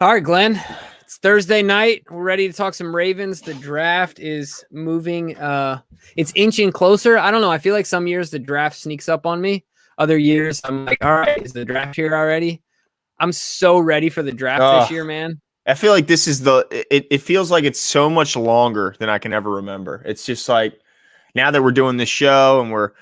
All right, Glenn. It's Thursday night. We're ready to talk some Ravens. The draft is moving. It's inching closer. I don't know. I feel like some years the draft sneaks up on me. Other years I'm like, all right, is the draft here already? I'm so ready for the draft this year, man. I feel like this is it feels like it's so much longer than I can ever remember. It's just like now that we're doing this show and we're,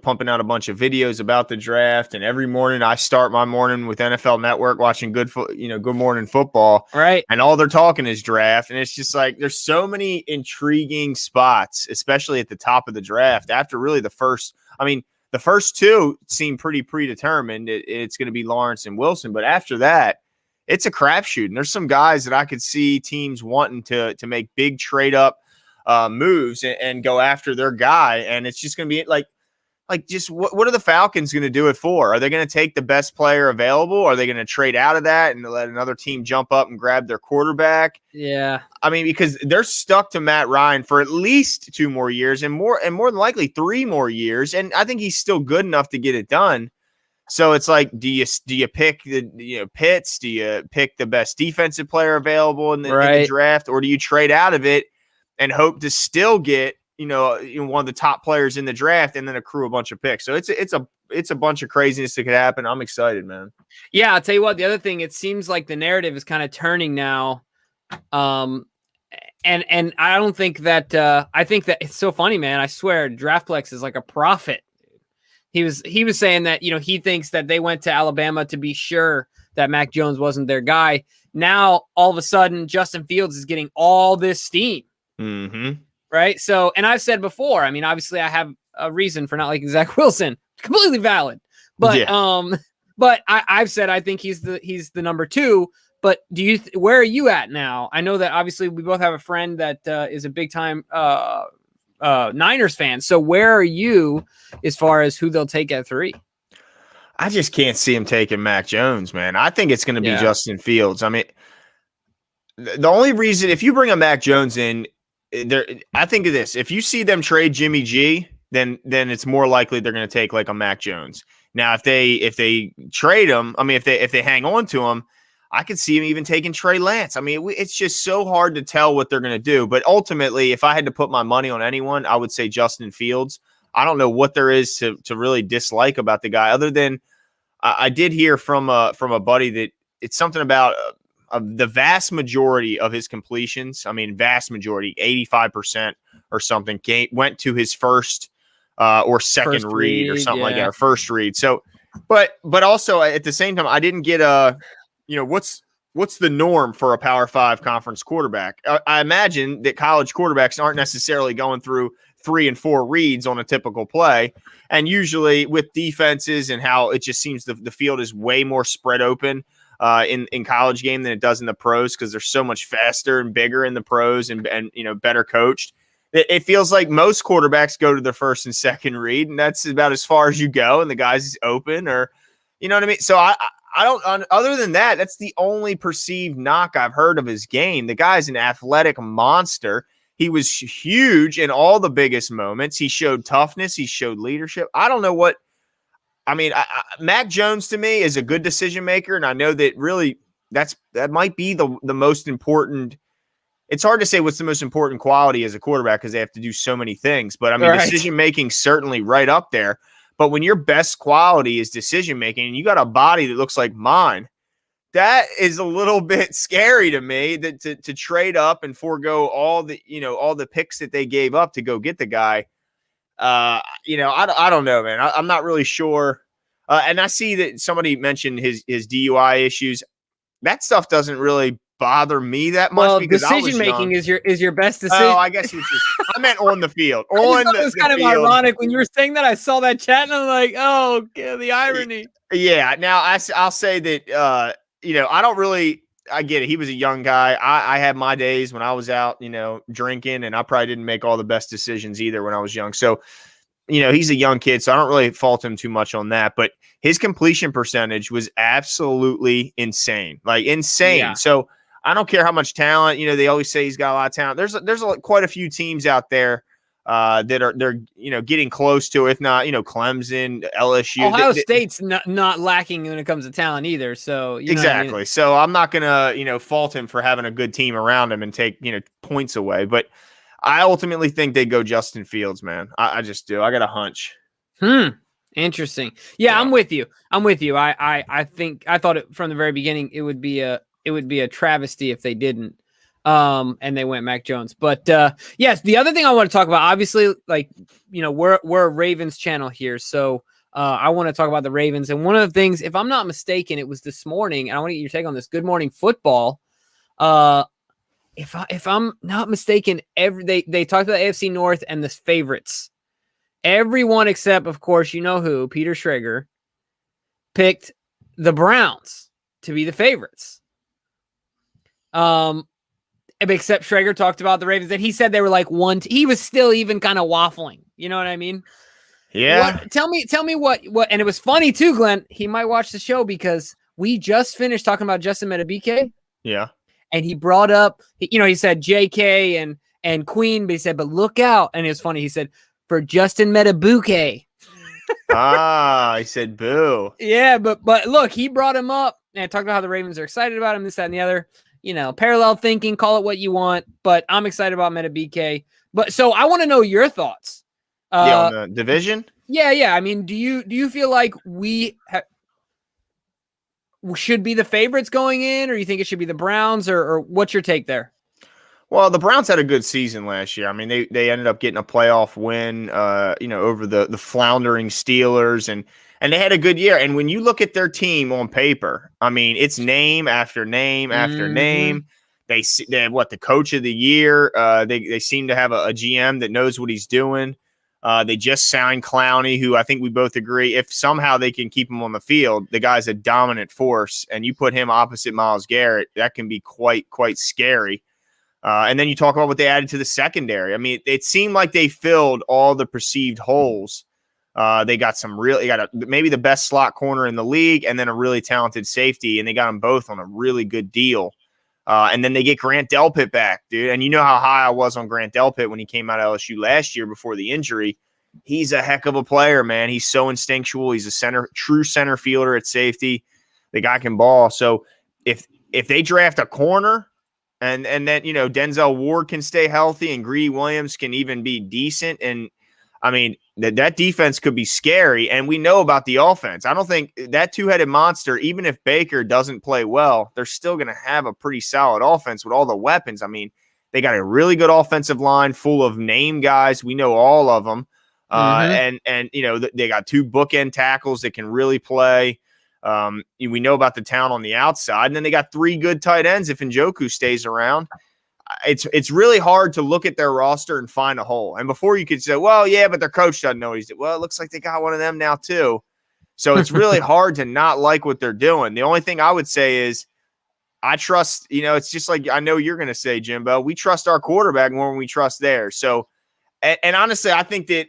pumping out a bunch of videos about the draft. And every morning I start my morning with NFL Network watching Good Morning Football. Right. And all they're talking is draft. And it's just like there's so many intriguing spots, especially at the top of the draft. After really the first two seem pretty predetermined. It's going to be Lawrence and Wilson. But after that, it's a crapshoot. And there's some guys that I could see teams wanting to make big trade up moves and go after their guy. And it's just going to be like just what are the Falcons going to do it for? Are they going to take the best player available? Are they going to trade out of that and let another team jump up and grab their quarterback? Yeah. I mean, because they're stuck to Matt Ryan for at least 2 more years and more than likely 3 more years. And I think he's still good enough to get it done. So it's like, do you pick the Pitts? Do you pick the best defensive player available in the draft, or do you trade out of it and hope to still get one of the top players in the draft and then accrue a bunch of picks? So it's a bunch of craziness that could happen. I'm excited, man. Yeah, I'll tell you what. The other thing, it seems like the narrative is kind of turning now, and I don't think that I think that it's so funny, man. I swear, Draftplex is like a prophet. He was saying that he thinks that they went to Alabama to be sure that Mac Jones wasn't their guy. Now all of a sudden, Justin Fields is getting all this steam. Mm-hmm. Right. So, and I've said before, I mean, obviously I have a reason for not liking Zach Wilson, completely valid, but, but I've said, I think he's the number 2, but where are you at now? I know that obviously we both have a friend that is a big time Niners fan. So where are you as far as who they'll take at 3? I just can't see him taking Mac Jones, man. I think it's going to be Justin Fields. I mean, the only reason, if you bring a Mac Jones in, I think of this. If you see them trade Jimmy G, then it's more likely they're going to take like a Mac Jones. Now, if they trade him, I mean, if they hang on to him, I could see him even taking Trey Lance. I mean, it's just so hard to tell what they're going to do. But ultimately, if I had to put my money on anyone, I would say Justin Fields. I don't know what there is to really dislike about the guy, other than I did hear from a buddy that it's something about the vast majority of his completions, I mean, vast majority, 85% or something, went to his first or second read or something like that, or first read. So, but also at the same time, I didn't get what's the norm for a Power 5 conference quarterback? I imagine that college quarterbacks aren't necessarily going through 3 and 4 reads on a typical play. And usually with defenses and how it just seems the field is way more spread open in college game than it does in the pros, because they're so much faster and bigger in the pros and better coached. It feels like most quarterbacks go to their first and second read, and that's about as far as you go, and the guy's open, or you know what I mean? So I don't, other than that, that's the only perceived knock I've heard of his game. The guy's an athletic monster. He was huge in all the biggest moments. He showed toughness. He showed leadership. I don't know what, I mean, Mac Jones to me is a good decision maker, and I know that really that might be the most important. It's hard to say what's the most important quality as a quarterback because they have to do so many things. But I mean, decision making certainly right up there. But when your best quality is decision making, and you got a body that looks like mine, that is a little bit scary to me. That to trade up and forego all the picks that they gave up to go get the guy. I don't know, man. I'm not really sure. And I see that somebody mentioned his DUI issues. That stuff doesn't really bother me that much. Well, because decision making is your best decision. Oh, I guess I meant on the field. It was kind of ironic when you were saying that. I saw that chat and I'm like, oh, the irony. Yeah. Now I'll say that I don't really. I get it. He was a young guy. I had my days when I was out, drinking, and I probably didn't make all the best decisions either when I was young. So, he's a young kid, so I don't really fault him too much on that. But his completion percentage was absolutely insane, like insane. Yeah. So I don't care how much talent, they always say he's got a lot of talent. There's quite a few teams out there they're getting close to, if not Clemson, LSU. Ohio State's not lacking when it comes to talent either. So exactly. What I mean? So I'm not gonna fault him for having a good team around him and take points away. But I ultimately think they go Justin Fields, man. I just do. I got a hunch. Interesting. Yeah, I'm with you. I think I thought it from the very beginning it would be a travesty if they didn't. And they went Mac Jones. But yes, the other thing I want to talk about, obviously, like, we're a Ravens channel here. So I want to talk about the Ravens. And one of the things, if I'm not mistaken, it was this morning, and I want to get your take on this. Good Morning Football. If I'm not mistaken, they talked about AFC North and the favorites. Everyone except, of course, you know who, Peter Schrager, picked the Browns to be the favorites. Except Schrager talked about the Ravens, and he said they were like one. He was still even kind of waffling. You know what I mean? Yeah. Tell me what, and it was funny too, Glenn. He might watch the show because we just finished talking about Justin Metabike. Yeah. And he brought up, he said JK and Queen, but he said, but look out. And it was funny. He said, for Justin Metabuke. He said boo. Yeah, but look, he brought him up and talked about how the Ravens are excited about him, this, that, and the other. Parallel thinking, call it what you want, but I'm excited about Metabike. But so I want to know your thoughts. On the division? Yeah. I mean, do you feel like we should be the favorites going in, or you think it should be the Browns, or what's your take there? Well, the Browns had a good season last year. I mean, they ended up getting a playoff win, over the floundering Steelers, and they had a good year. And when you look at their team on paper, I mean, it's name after name after name. They have the coach of the year. They seem to have a GM that knows what he's doing. They just signed Clowney, who I think we both agree, if somehow they can keep him on the field, the guy's a dominant force, and you put him opposite Myles Garrett, that can be quite scary. And then you talk about what they added to the secondary. I mean, it seemed like they filled all the perceived holes. They got maybe the best slot corner in the league, and then a really talented safety, and they got them both on a really good deal. And then they get Grant Delpit back, dude. And you know how high I was on Grant Delpit when he came out of LSU last year before the injury. He's a heck of a player, man. He's so instinctual. He's a true center fielder at safety. The guy can ball. So if they draft a corner, and then, Denzel Ward can stay healthy and Greedy Williams can even be decent. And I mean, that defense could be scary. And we know about the offense. I don't think that two-headed monster, even if Baker doesn't play well, they're still going to have a pretty solid offense with all the weapons. I mean, they got a really good offensive line full of name guys. We know all of them. And they got two bookend tackles that can really play. We know about the talent on the outside, and then they got three good tight ends if Njoku stays around. It's really hard to look at their roster and find a hole. And before you could say, well, yeah, but their coach doesn't know what he's doing. Well, it looks like they got one of them now too. So it's really hard to not like what they're doing. The only thing I would say is I trust, it's just like I know you're going to say, Jimbo, we trust our quarterback more than we trust theirs. So, and honestly, I think that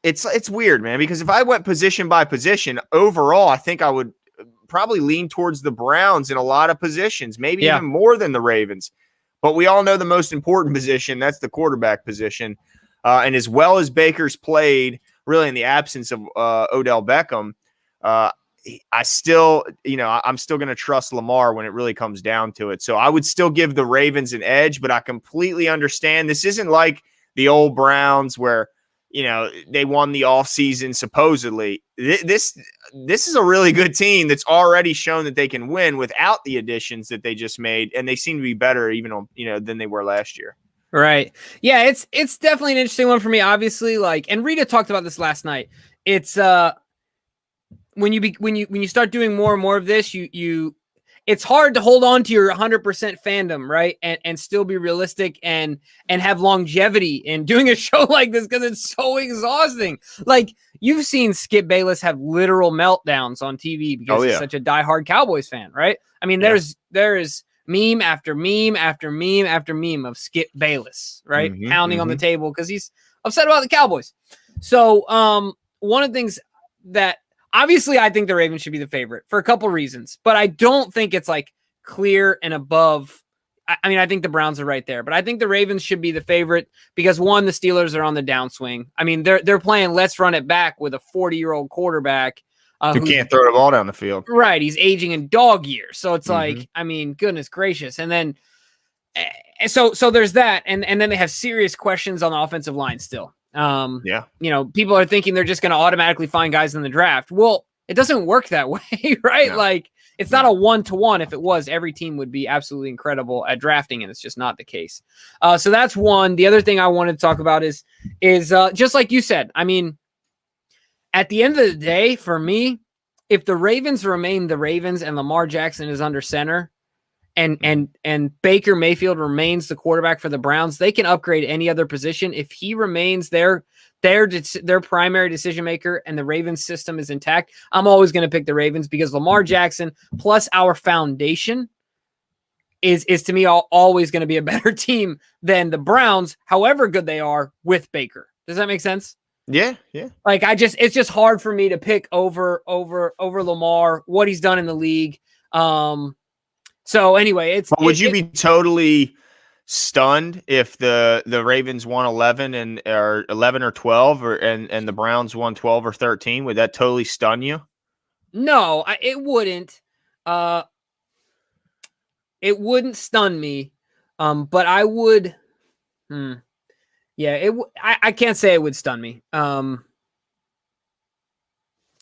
it's weird, man, because if I went position by position, overall, I think I would probably lean towards the Browns in a lot of positions, maybe even more than the Ravens. But we all know the most important position, that's the quarterback position. And as well as Baker's played, really in the absence of Odell Beckham, I'm still going to trust Lamar when it really comes down to it. So I would still give the Ravens an edge, but I completely understand this isn't like the old Browns where, they won the offseason supposedly. This is a really good team that's already shown that they can win without the additions that they just made, and they seem to be better even on, than they were last year. Right. Yeah, it's definitely an interesting one for me, obviously, and Rita talked about this last night. It's when you start doing more and more of this, it's hard to hold on to your 100% fandom, right? And still be realistic and have longevity in doing a show like this because it's so exhausting. Like, you've seen Skip Bayless have literal meltdowns on TV because he's such a diehard Cowboys fan, right? I mean, there is meme after meme after meme after meme of Skip Bayless, right? Pounding on the table because he's upset about the Cowboys. So one of the things that obviously I think the Ravens should be the favorite for a couple reasons, but I don't think it's like clear and above I mean, I think the Browns are right there, but I think the Ravens should be the favorite because one, the Steelers are on the downswing. I mean, they're playing let's run it back with a 40-year-old quarterback who can't throw the ball down the field. Right, he's aging in dog years, so it's like, I mean, goodness gracious. And then, so there's that, and then they have serious questions on the offensive line still. You know, people are thinking they're just going to automatically find guys in the draft. Well, it doesn't work that way, right? No. Like, it's not a 1-to-1. If it was, every team would be absolutely incredible at drafting, and it's just not the case. So that's one. The other thing I wanted to talk about is just like you said, I mean, at the end of the day, for me, if the Ravens remain the Ravens and Lamar Jackson is under center and Baker Mayfield remains the quarterback for the Browns, they can upgrade any other position. If he remains their primary decision maker and the Ravens system is intact, I'm always going to pick the Ravens because Lamar Jackson plus our foundation is to me always going to be a better team than the Browns, however good they are with Baker. Does that make sense? Yeah. Like it's just hard for me to pick over Lamar, what he's done in the league. So anyway, would you be totally stunned if the Ravens won 11 or 11 or 12 and the Browns won 12 or 13? Would that totally stun you? No, it wouldn't. It wouldn't stun me. But I would. Yeah, I can't say it would stun me. Because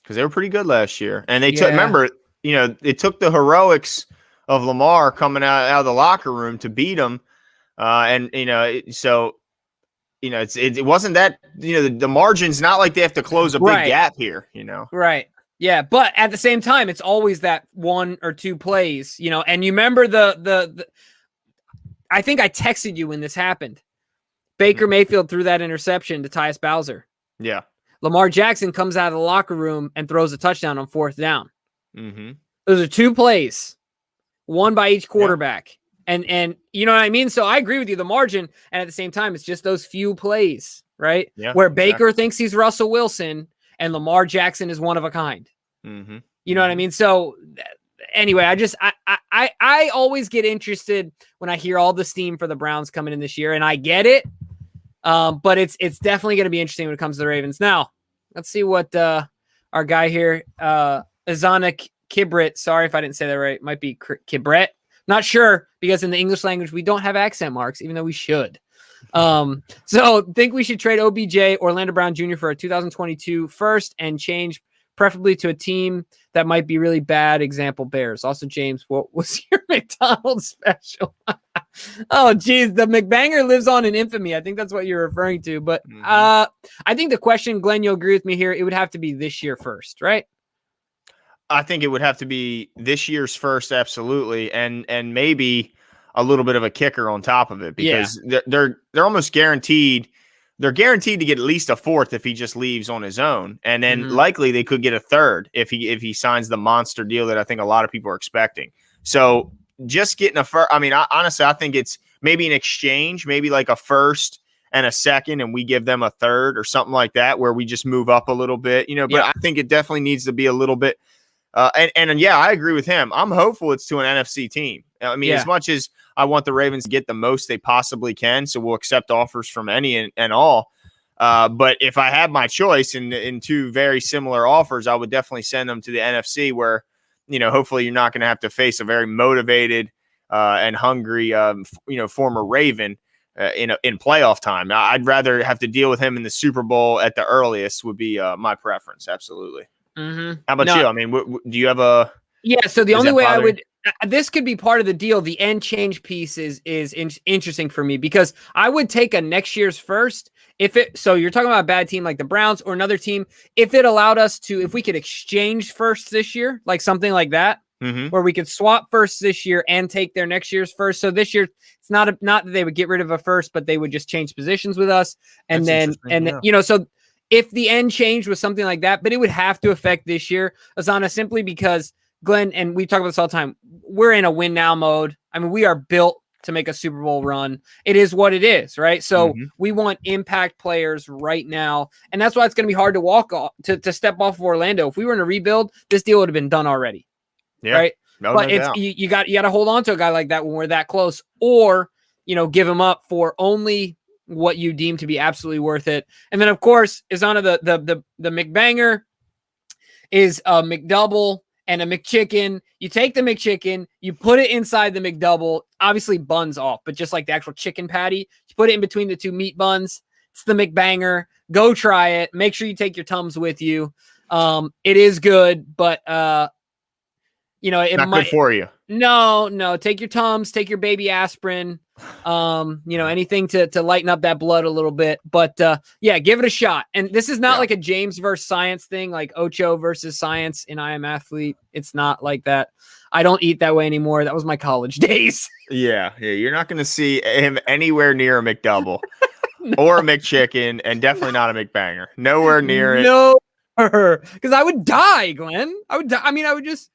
they were pretty good last year, and they took. Remember, you know, it took the heroics of Lamar coming out of the locker room to beat him, and you know, so you know, it wasn't that, you know, the margin's not like they have to close a big gap here, you know. Right. Yeah, but at the same time, it's always that 1 or 2 plays, you know. And you remember the I think I texted you when this happened. Baker Mayfield threw that interception to Tyus Bowser. Yeah. Lamar Jackson comes out of the locker room and throws a touchdown on 4th down. Those are 2 plays, 1 by each quarterback. And you know what I mean? So I agree with you, the margin. And at the same time, it's just those few plays, right? Yeah, where Baker thinks he's Russell Wilson and Lamar Jackson is one of a kind. You know what I mean? So anyway, I always get interested when I hear all the steam for the Browns coming in this year, and I get it. But it's definitely going to be interesting when it comes to the Ravens. Now, let's see what our guy here, Azanik Kibret, sorry if I didn't say that right, might be Kibret. Not sure, because in the English language, we don't have accent marks, even though we should. So think we should trade OBJ, Orlando Brown Jr. for a 2022 first and change preferably to a team that might be really bad. Example, Bears. Also, James, what was your McDonald's special? Oh, geez. The McBanger lives on in infamy. I think that's what you're referring to. But I think the question, Glenn, you'll agree with me here, it would have to be this year first, right? I think it would have to be this year's first, absolutely, and maybe a little bit of a kicker on top of it, because they're almost guaranteed. They're guaranteed to get at least a 4th if he just leaves on his own, and then likely they could get a 3rd if he signs the monster deal that I think a lot of people are expecting. So just getting a first, I mean, honestly, I think it's maybe an exchange, maybe like a 1st and a 2nd, and we give them a 3rd or something like that, where we just move up a little bit, you know. But I think it definitely needs to be a little bit. And yeah, I agree with him. I'm hopeful it's to an NFC team. I mean, as much as I want the Ravens to get the most they possibly can, so we'll accept offers from any and all. But if I had my choice in 2 very similar offers, I would definitely send them to the NFC, where, you know, hopefully you're not going to have to face a very motivated and hungry, you know, former Raven in playoff time. I'd rather have to deal with him in the Super Bowl at the earliest would be my preference. Absolutely. How about you? I mean, do you have a? Yeah. So the only way I would, this could be part of the deal. The end change piece is interesting for me, because I would take a next year's first so you're talking about a bad team like the Browns or another team, if it allowed us to, if we could exchange first this year, like something like that, where we could swap first this year and take their next year's first. So this year, it's not that they would get rid of a first, but they would just change positions with us. And then, you know, so if the end change was something like that, but it would have to affect this year, Azana, simply because, Glenn, and we talk about this all the time, we're in a win now mode. I mean, we are built to make a Super Bowl run. It is what it is, right? So we want impact players right now. And that's why it's going to be hard to walk off, to step off of Orlando. If we were in a rebuild, this deal would have been done already. Right? No, but no doubt. you got to hold on to a guy like that when we're that close, or give him up for only what you deem to be absolutely worth it. And then, of course, is on the McBanger is a McDouble and a McChicken. You take the McChicken, you put it inside the McDouble, obviously buns off, but just like the actual chicken patty, you put it in between the two meat buns. It's the McBanger. Go try it. Make sure you take your Tums with you. It is good, but it Not might good for you. No. Take your Tums, take your baby aspirin. Anything to lighten up that blood a little bit. But give it a shot. And this is not like a James versus science thing, like Ocho versus science in I Am Athlete. It's not like that. I don't eat that way anymore. That was my college days. Yeah. You're not going to see him anywhere near a McDouble or a McChicken, and definitely not a McBanger. Nowhere near it. No, because I would die, Glenn. I would die. I mean, I would just.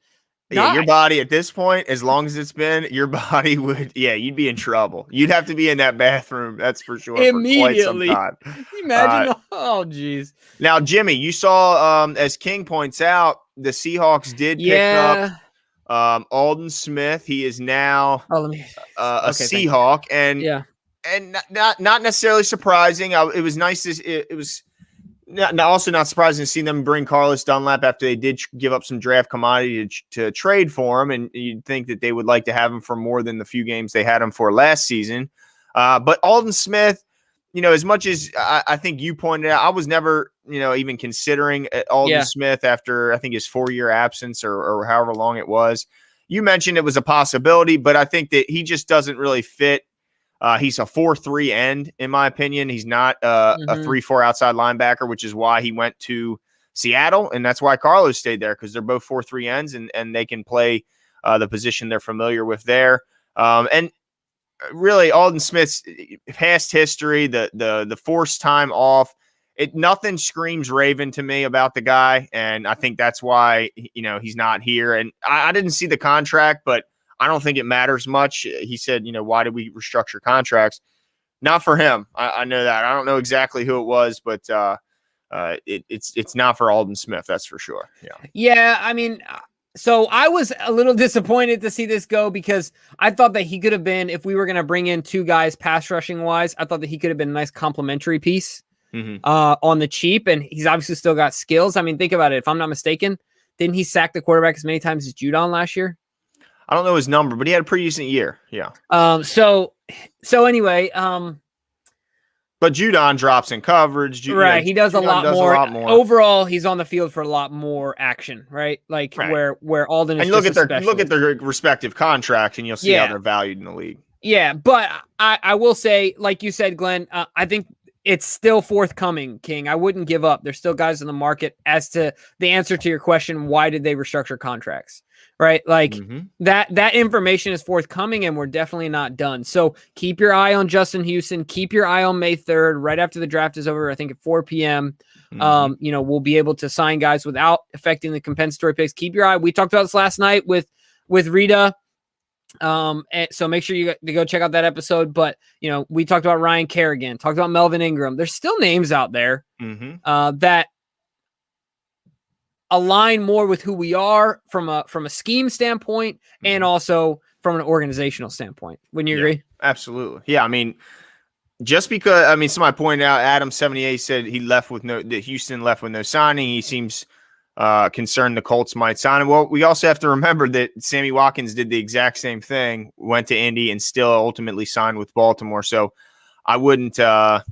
Yeah, your body at this point, as long as it's been, your body would, you'd be in trouble. You'd have to be in that bathroom, that's for sure, immediately. For quite some time. Can you imagine? Oh, geez. Now, Jimmy, you saw, as King points out, the Seahawks did pick up Aldon Smith. He is now a Seahawk, and not necessarily surprising. It was nice. It was. Also not surprising to see them bring Carlos Dunlap after they did give up some draft commodity to trade for him, and you'd think that they would like to have him for more than the few games they had him for last season. But Aldon Smith, as much as I think you pointed out, I was never, even considering Aldon Smith after I think his 4-year absence or however long it was. You mentioned it was a possibility, but I think that he just doesn't really fit. He's a 4-3 end, in my opinion. He's not a 3-4 outside linebacker, which is why he went to Seattle, and that's why Carlos stayed there, because they're both 4-3 ends, and they can play the position they're familiar with there. And really, Aldon Smith's past history, the forced time off, nothing screams Raven to me about the guy, and I think that's why he's not here. And I didn't see the contract, but I don't think it matters much. He said, why did we restructure contracts? Not for him. I know that. I don't know exactly who it was, but it's not for Aldon Smith. That's for sure. Yeah. I mean, so I was a little disappointed to see this go, because I thought that he could have been, if we were going to bring in two guys pass rushing wise, I thought that he could have been a nice complementary piece on the cheap. And he's obviously still got skills. I mean, think about it. If I'm not mistaken, didn't he sack the quarterback as many times as Judon last year? I don't know his number, but he had a pretty decent year. Yeah. So anyway, but Judon drops in coverage. Right. He does a lot more. Overall, he's on the field for a lot more action, right? Like where Aldon is. And look at their respective contracts, and you'll see how they're valued in the league. Yeah, but I will say, like you said, Glenn, I think it's still forthcoming, King. I wouldn't give up. There's still guys in the market. As to the answer to your question, why did they restructure contracts? Right? Like that information is forthcoming, and we're definitely not done. So keep your eye on Justin Houston. Keep your eye on May 3rd, right after the draft is over, I think at 4 p.m. We'll be able to sign guys without affecting the compensatory picks. Keep your eye. We talked about this last night with Rita. And so make sure you go check out that episode. But, we talked about Ryan Kerrigan, talked about Melvin Ingram. There's still names out there that align more with who we are from a scheme standpoint and also from an organizational standpoint. Wouldn't you agree? Absolutely. Yeah. I mean, just because, somebody pointed out, Adam78 said that Houston left with no signing. He seems concerned the Colts might sign him. Well, we also have to remember that Sammy Watkins did the exact same thing, went to Indy and still ultimately signed with Baltimore. So I wouldn't, I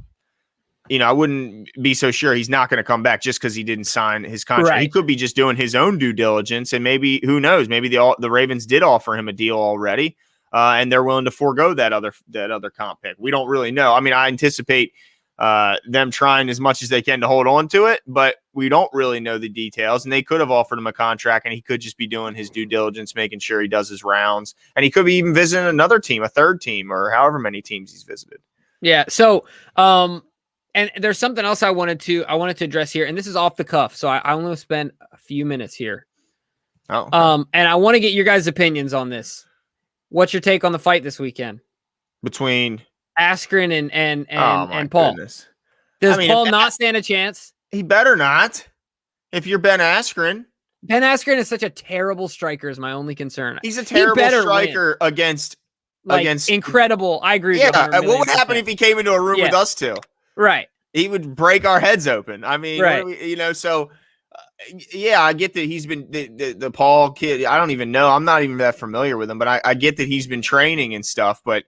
wouldn't be so sure he's not going to come back just because he didn't sign his contract. Right. He could be just doing his own due diligence, and maybe, who knows, maybe the Ravens did offer him a deal already, and they're willing to forego that other comp pick. We don't really know. I anticipate them trying as much as they can to hold on to it, but we don't really know the details, and they could have offered him a contract, and he could just be doing his due diligence, making sure he does his rounds, and he could be even visiting another team, a third team, or however many teams he's visited. Yeah. So, and there's something else I wanted to address here, and this is off the cuff, so I only spend a few minutes here. Oh. Okay. And I want to get your guys' opinions on this. What's your take on the fight this weekend between Askren and Paul? Goodness. Does Paul not stand a chance? He better not. If you're Ben Askren, Ben Askren is such a terrible striker is my only concern. He's a terrible striker win. against incredible. I agree with you. Yeah, what would happen if he came into a room with us two? Right. He would break our heads open. I mean, right. So yeah, I get that he's been the Paul kid. I don't even know. I'm not even that familiar with him, but I get that he's been training and stuff, but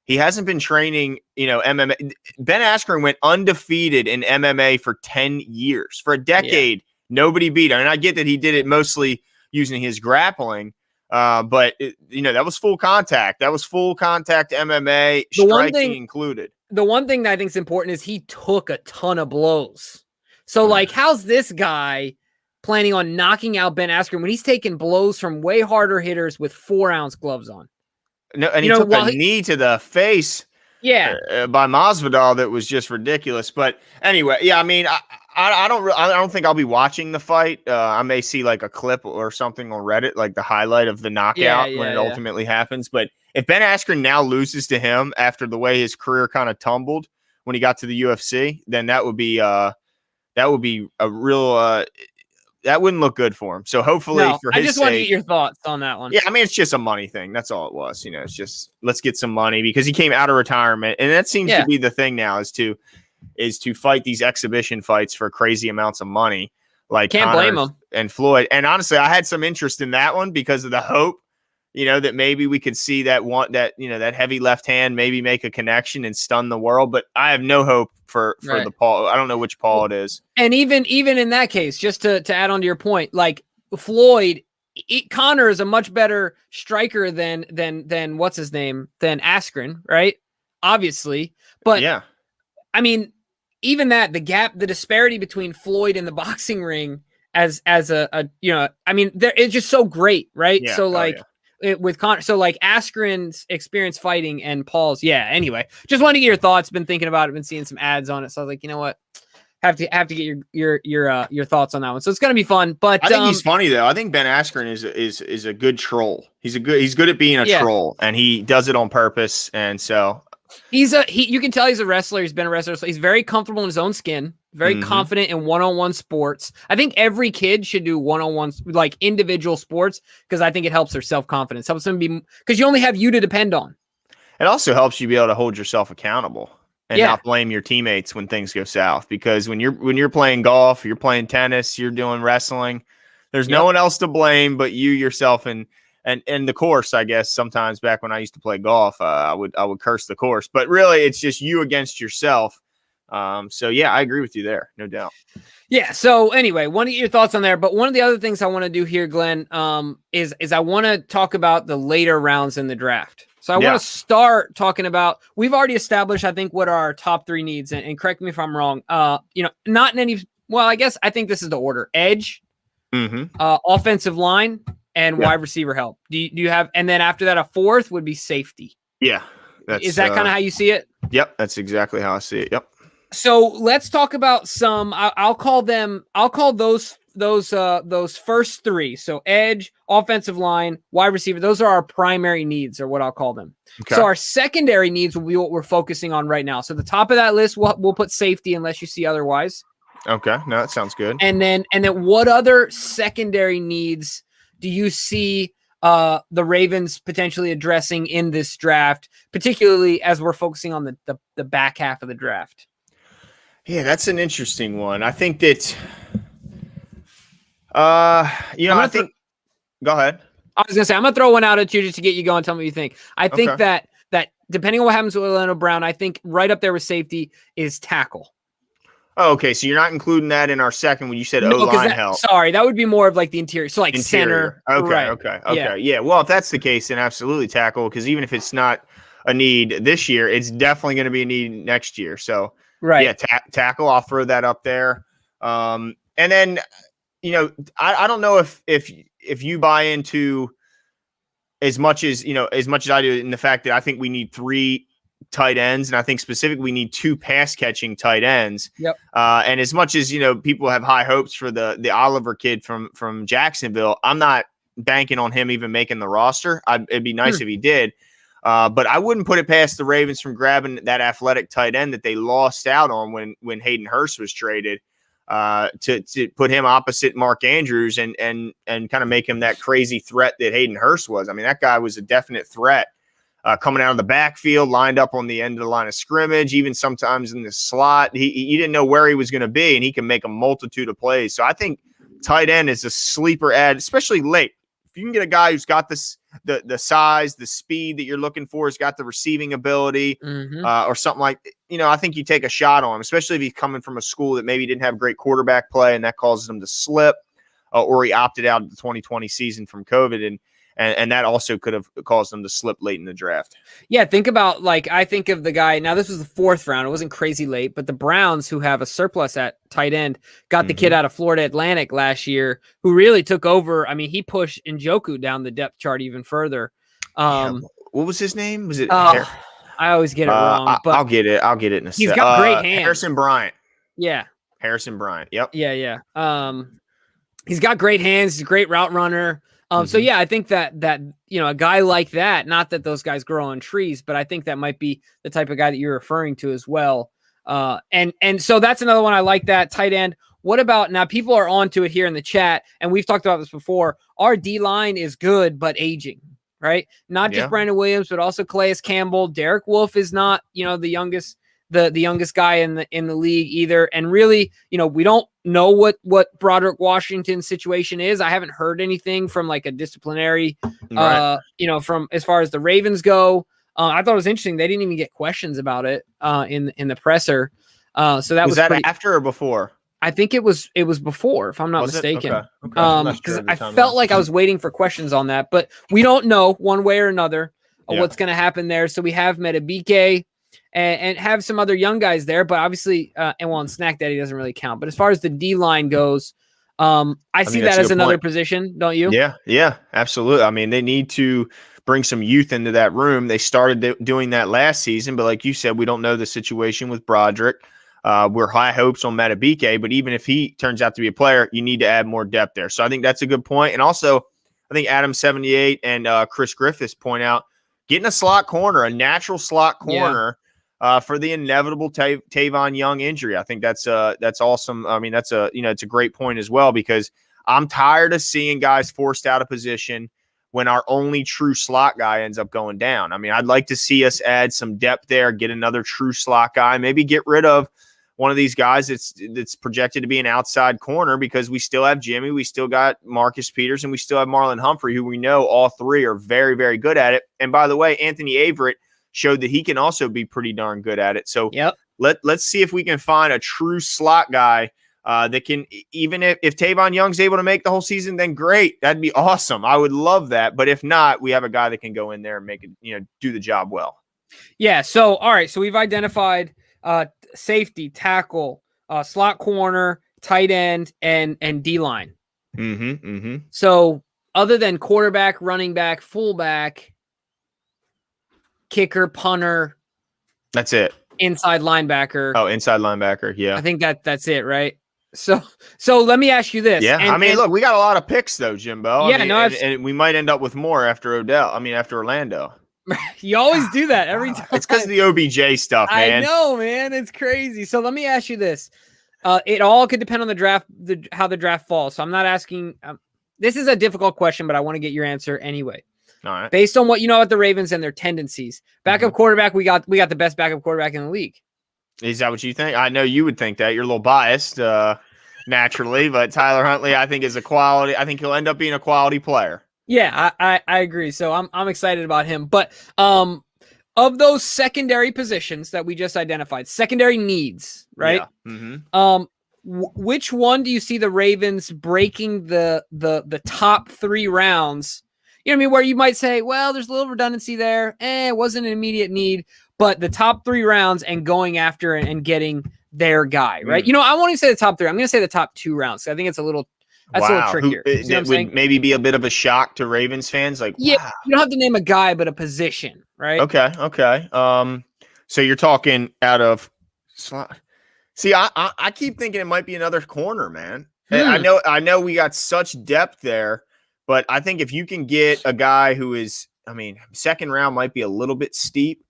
he hasn't been training, MMA. Ben Askren went undefeated in MMA for 10 years. For a decade, nobody beat him. And I get that he did it mostly using his grappling, but that was full contact. That was full contact MMA, striking included. The one thing that I think is important is he took a ton of blows. So, how's this guy planning on knocking out Ben Askren when he's taking blows from way harder hitters with 4-ounce gloves on? No, and he took a knee to the face by Masvidal that was just ridiculous. But anyway, yeah, I mean, I don't think I'll be watching the fight. I may see like a clip or something on Reddit, like the highlight of the knockout when it ultimately happens. But if Ben Askren now loses to him after the way his career kind of tumbled when he got to the UFC, then that would be a real that wouldn't look good for him. So hopefully for his I just want to get your thoughts on that one. Yeah, I mean, it's just a money thing. That's all it was. It's just let's get some money because he came out of retirement. And that seems to be the thing now is to fight these exhibition fights for crazy amounts of money. Like can't blame him. And Floyd. And honestly, I had some interest in that one because of the hope, that maybe we could see that that heavy left hand maybe make a connection and stun the world. But I have no hope for the Paul. I don't know which Paul it is. And even in that case, just to add on to your point, like Floyd, Connor is a much better striker than what's his name, than Askren, right? Obviously. But I mean, even that, the disparity between Floyd and the boxing ring as a I mean, it's just so great, right? Yeah. So with Connor, so like Askren's experience fighting and Paul's, anyway, just wanted to get your thoughts. Been thinking about it, been seeing some ads on it, so I was like, you know what, have to get your thoughts on that one. So it's gonna be fun. But I think he's funny though. I think Ben Askren is a good troll. He's good at being a troll, and he does it on purpose. And so you can tell he's a wrestler. He's been a wrestler, so he's very comfortable in his own skin. Very confident in one-on-one sports. I think every kid should do one-on-one, like individual sports, because I think it helps their self-confidence. Helps them because you only have you to depend on. It also helps you be able to hold yourself accountable and not blame your teammates when things go south. Because when you're playing golf, you're playing tennis, you're doing wrestling, there's no one else to blame but you yourself and the course. I guess sometimes back when I used to play golf, I would curse the course, but really it's just you against yourself. So I agree with you there, no doubt. Yeah. So anyway, want to get your thoughts on there. But one of the other things I want to do here, Glenn, is I want to talk about the later rounds in the draft. So I want to start talking about, we've already established, I think, what are our top 3 needs, and correct me if I'm wrong. Not in any, well, I think this is the order: edge, offensive line, and wide receiver help. Do you have, and then after that, a 4th would be safety. Yeah. Is that kind of how you see it? Yep. That's exactly how I see it. Yep. So let's talk about some. I'll call those first 3. So edge, offensive line, wide receiver. Those are our primary needs, or what I'll call them. Okay. So our secondary needs will be what we're focusing on right now. So the top of that list, we'll put safety unless you see otherwise. Okay, no, that sounds good. And then what other secondary needs do you see the Ravens potentially addressing in this draft, particularly as we're focusing on the back half of the draft? Yeah, that's an interesting one. I think that, I think. Go ahead. I was gonna say I'm gonna throw one out at you just to get you going. Tell me what you think. I think that depending on what happens with Orlando Brown, I think right up there with safety is tackle. Oh, okay. So you're not including that in our second when you said O-line help. Sorry, that would be more of like the interior. So like interior. Center. Okay, right. Okay. Yeah. Well, if that's the case, then absolutely tackle, because even if it's not a need this year, it's definitely going to be a need next year. So tackle, I'll throw that up there. And then, I don't know if you buy into as much as I do in the fact that I think we need 3 tight ends, and I think specifically we need 2 pass catching tight ends. Yep. And as much as people have high hopes for the Oliver kid from Jacksonville, I'm not banking on him even making the roster. It'd be nice if he did, but I wouldn't put it past the Ravens from grabbing that athletic tight end that they lost out on when Hayden Hurst was traded. to put him opposite Mark Andrews and kind of make him that crazy threat that Hayden Hurst was. I mean, that guy was a definite threat coming out of the backfield, lined up on the end of the line of scrimmage, even sometimes in the slot. You didn't know where he was going to be, and he can make a multitude of plays. So I think tight end is a sleeper ad, especially late. If you can get a guy who's got the size, the speed that you're looking for, has got the receiving ability, or something like, I think you take a shot on him, especially if he's coming from a school that maybe didn't have great quarterback play and that causes him to slip, or he opted out of the 2020 season from COVID, and that also could have caused them to slip late in the draft. Yeah, think about, I think of the guy, now this was the 4th round, it wasn't crazy late, but the Browns, who have a surplus at tight end, got the kid out of Florida Atlantic last year, who really took over. I mean, he pushed Njoku down the depth chart even further. What was his name? Was it? I always get it wrong. But I'll get it in a second. He's got great hands. Harrison Bryant. Yeah. Harrison Bryant. Yep. Yeah. He's got great hands. He's a great route runner. So yeah, I think that a guy like that, not that those guys grow on trees, but I think that might be the type of guy that you're referring to as well. And so that's another one I like, that tight end. What about, now people are onto it here in the chat, and we've talked about this before. Our D line is good, but aging, right? Not just Brandon Williams, but also Calais Campbell. Derek Wolfe is not, the youngest guy in the league either. And really, we don't know what Broderick Washington's situation is. I haven't heard anything from a disciplinary, from as far as the Ravens go. I thought it was interesting. They didn't even get questions about it in the presser. So that was that after or before? I think it was before, if I'm not mistaken. Okay. Because I felt like I was waiting for questions on that, but we don't know one way or another what's going to happen there. So we have Metabike and have some other young guys there, but obviously, and Snack Daddy doesn't really count. But as far as the D line goes, I see that as another position, don't you? Yeah, absolutely. I mean, they need to bring some youth into that room. They started doing that last season, but like you said, we don't know the situation with Broderick. We're high hopes on Metabike, but even if he turns out to be a player, you need to add more depth there. So I think that's a good point. And also, I think Adam78 and Chris Griffiths point out getting a slot corner, a natural slot corner. For the inevitable Tavon Young injury. I think that's awesome. I mean, it's a great point as well, because I'm tired of seeing guys forced out of position when our only true slot guy ends up going down. I mean, I'd like to see us add some depth there, get another true slot guy, maybe get rid of one of these guys that's projected to be an outside corner, because we still have Jimmy, we still got Marcus Peters, and we still have Marlon Humphrey, who we know all three are very, very good at it. And by the way, Anthony Averett showed that he can also be pretty darn good at it. So let's see if we can find a true slot guy that can, even if Tavon Young's able to make the whole season, then great. That'd be awesome. I would love that. But if not, we have a guy that can go in there and make it, do the job well. Yeah. So, all right. So we've identified safety, tackle, slot corner, tight end, and D-line. So other than quarterback, running back, fullback, kicker, punter. That's it. Inside linebacker. Oh, inside linebacker. Yeah. I think that's it, right? So let me ask you this. Yeah. Look, we got a lot of picks though, Jimbo. Yeah, and we might end up with more after after Orlando. You always do that every time. It's because of the OBJ stuff, man. I know, man. It's crazy. So let me ask you this. It all could depend on the draft, how the draft falls. So I'm not asking. This is a difficult question, but I want to get your answer anyway. All right. Based on what you know about the Ravens and their tendencies, backup quarterback, we got the best backup quarterback in the league. Is that what you think? I know you would think that. You're a little biased, naturally, but Tyler Huntley, I think, is a quality. I think he'll end up being a quality player. Yeah, I agree. So I'm excited about him. But of those secondary positions that we just identified, secondary needs, right? Yeah. Which one do you see the Ravens breaking the top 3 rounds? You know what I mean? Where you might say, well, there's a little redundancy there. It wasn't an immediate need, but the top 3 rounds and going after and getting their guy, right? I won't even say the top 3. I'm going to say the top 2 rounds. I think it's a little trickier. It would maybe be a bit of a shock to Ravens fans. Wow. You don't have to name a guy, but a position, right? Okay. So you're talking out of slot. See, I keep thinking it might be another corner, man. I know we got such depth there. But I think if you can get a guy who is, second round might be a little bit steep.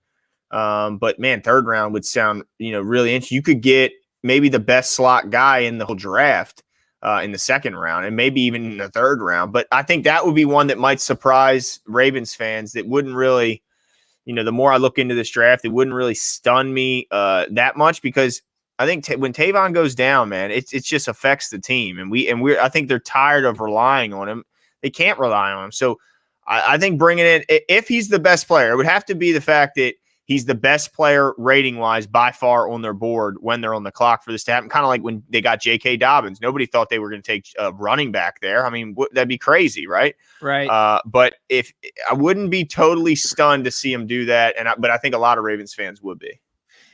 But man, third round would sound, really interesting. You could get maybe the best slot guy in the whole draft in the second round, and maybe even in the third round. But I think that would be one that might surprise Ravens fans. That wouldn't really, the more I look into this draft, it wouldn't really stun me that much, because I think when Tavon goes down, man, it just affects the team, and I think they're tired of relying on him. They can't rely on him, so I think bringing in, if he's the best player, it would have to be the fact that he's the best player rating wise by far on their board when they're on the clock for this to happen. Kind of like when they got J.K. Dobbins. Nobody thought they were going to take a running back there. I mean, that'd be crazy, right? Right. But if I wouldn't be totally stunned to see him do that, but I think a lot of Ravens fans would be.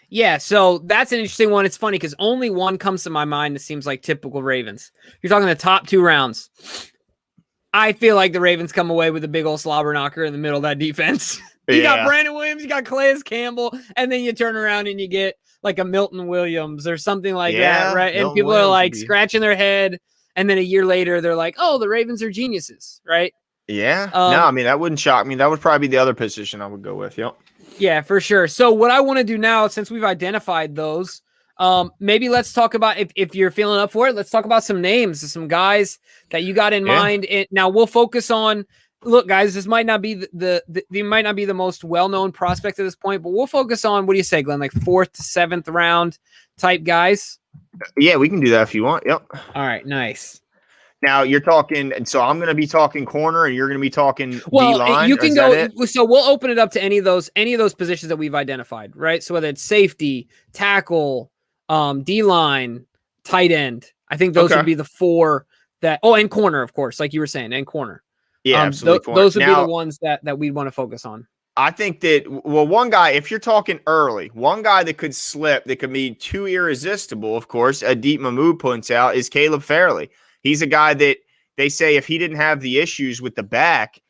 Yeah, so that's an interesting one. It's funny because only one comes to my mind that seems like typical Ravens. You're talking the top 2 rounds. I feel like the Ravens come away with a big old slobber knocker in the middle of that defense. You got Brandon Williams, you got Calais Campbell, and then you turn around and you get like a Milton Williams or something like that, right? And people are like scratching their head, and then a year later they're like, "Oh, the Ravens are geniuses," right? Yeah. No, I mean, that wouldn't shock me. That would probably be the other position I would go with. Yep. Yeah, for sure. So what I want to do now, since we've identified those, maybe let's talk about, if you're feeling up for it, let's talk about some names, some guys that you got in mind. Now we'll focus on, look, guys, this might not be they might not be the most well-known prospect at this point, but we'll focus on, what do you say, Glenn, like 4th to 7th round type guys? Yeah, we can do that if you want. Yep. All right, nice. Now you're talking, and so I'm going to be talking corner, and you're going to be talking D-line. You can go. So we'll open it up to any of those positions that we've identified, right? So whether it's safety, tackle, D-line, tight end, I think those would be the 4 that. Oh, and corner, of course, like you were saying, and corner. Yeah, absolutely. Those would be the ones that we'd want to focus on. I think that, one guy, if you're talking early, one guy that could slip, that could be too irresistible, of course, Adeep Mahmoud points out, is Caleb Farley. He's a guy that they say if he didn't have the issues with the back,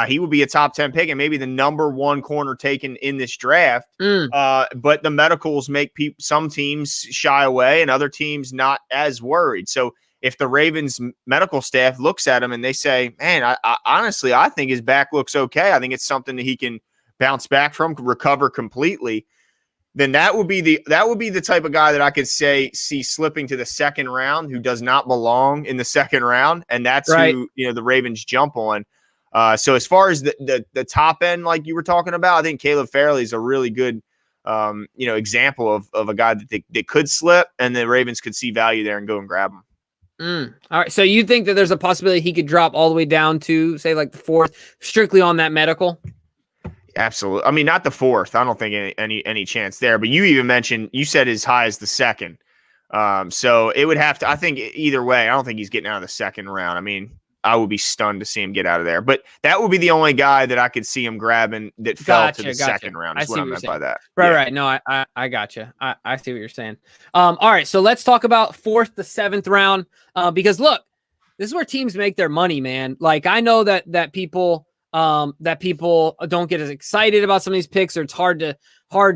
he would be a top 10 pick and maybe the number 1 corner taken in this draft. But the medicals make some teams shy away and other teams not as worried. So if the Ravens medical staff looks at him and they say, man, I honestly, I think his back looks okay. I think it's something that he can bounce back from, recover completely. Then that would be the type of guy that I could see slipping to the second round, who does not belong in the second round, and that's who the Ravens jump on. So as far as the top end, like you were talking about, I think Caleb Farley is a really good example of a guy that could slip, and the Ravens could see value there and go and grab him. All right, so you think that there's a possibility he could drop all the way down to, say, like the 4th, strictly on that medical? Absolutely. I mean, not the 4th. I don't think any chance there. But you even mentioned, you said as high as the 2nd. So it would have to, I think either way, I don't think he's getting out of the second round. I mean, I would be stunned to see him get out of there. But that would be the only guy that I could see him grabbing that fell to the second round, is what I meant by that. Right. No, I got you. I see what you're saying. All right, so let's talk about 4th to 7th round, because look, this is where teams make their money, man. Like, I know that people don't get as excited about some of these picks, or it's hard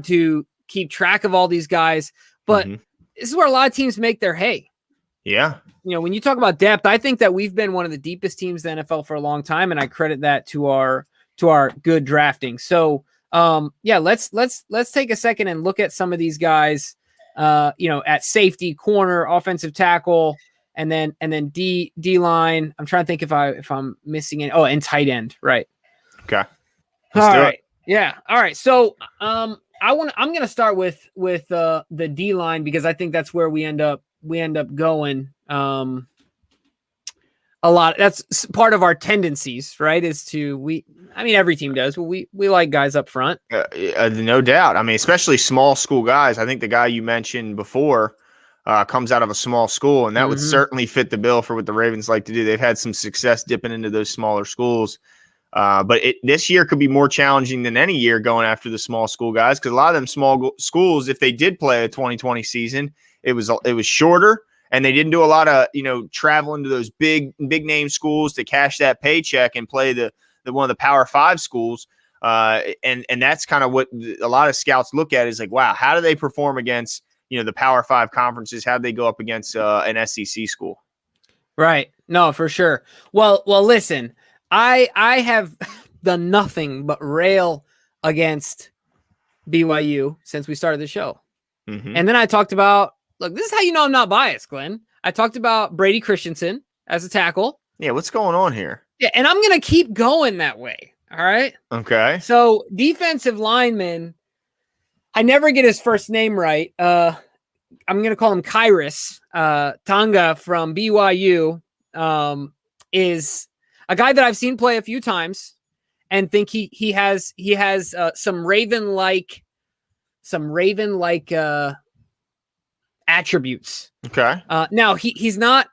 to keep track of all these guys. But this is where a lot of teams make their hay. Yeah. When you talk about depth, I think that we've been one of the deepest teams in the NFL for a long time, and I credit that to our good drafting. So, let's take a second and look at some of these guys. At safety, corner, offensive tackle, and then D line. I'm trying to think if I'm missing it. Oh, and tight end, right? Okay. All right. Yeah. All right. So I'm gonna start with the D line, because I think that's where we end up going. A lot. That's part of our tendencies, right? Every team does, but we like guys up front. No doubt. I mean, especially small school guys. I think the guy you mentioned before comes out of a small school, and that would certainly fit the bill for what the Ravens like to do. They've had some success dipping into those smaller schools. But this year could be more challenging than any year going after the small school guys, because a lot of them small schools, if they did play a 2020 season, it was shorter, and they didn't do a lot of traveling to those big name schools to cash that paycheck and play the one of the Power 5 schools. And that's kind of what a lot of scouts look at, is like, wow, how do they perform against the Power 5 conferences? How do they go up against an SEC school? Right. No, for sure. Well, listen. I have done nothing but rail against BYU since we started the show. And then I talked about Look, this is how you know I'm not biased, Glenn. I talked about Brady Christensen as a tackle. Yeah, what's going on here? Yeah, and I'm going to keep going that way. All right? Okay. So, defensive lineman, I never get his first name right. I'm going to call him Kairos. Tonga from BYU is a guy that I've seen play a few times and think he has some Raven-like attributes. Okay. Now he's not.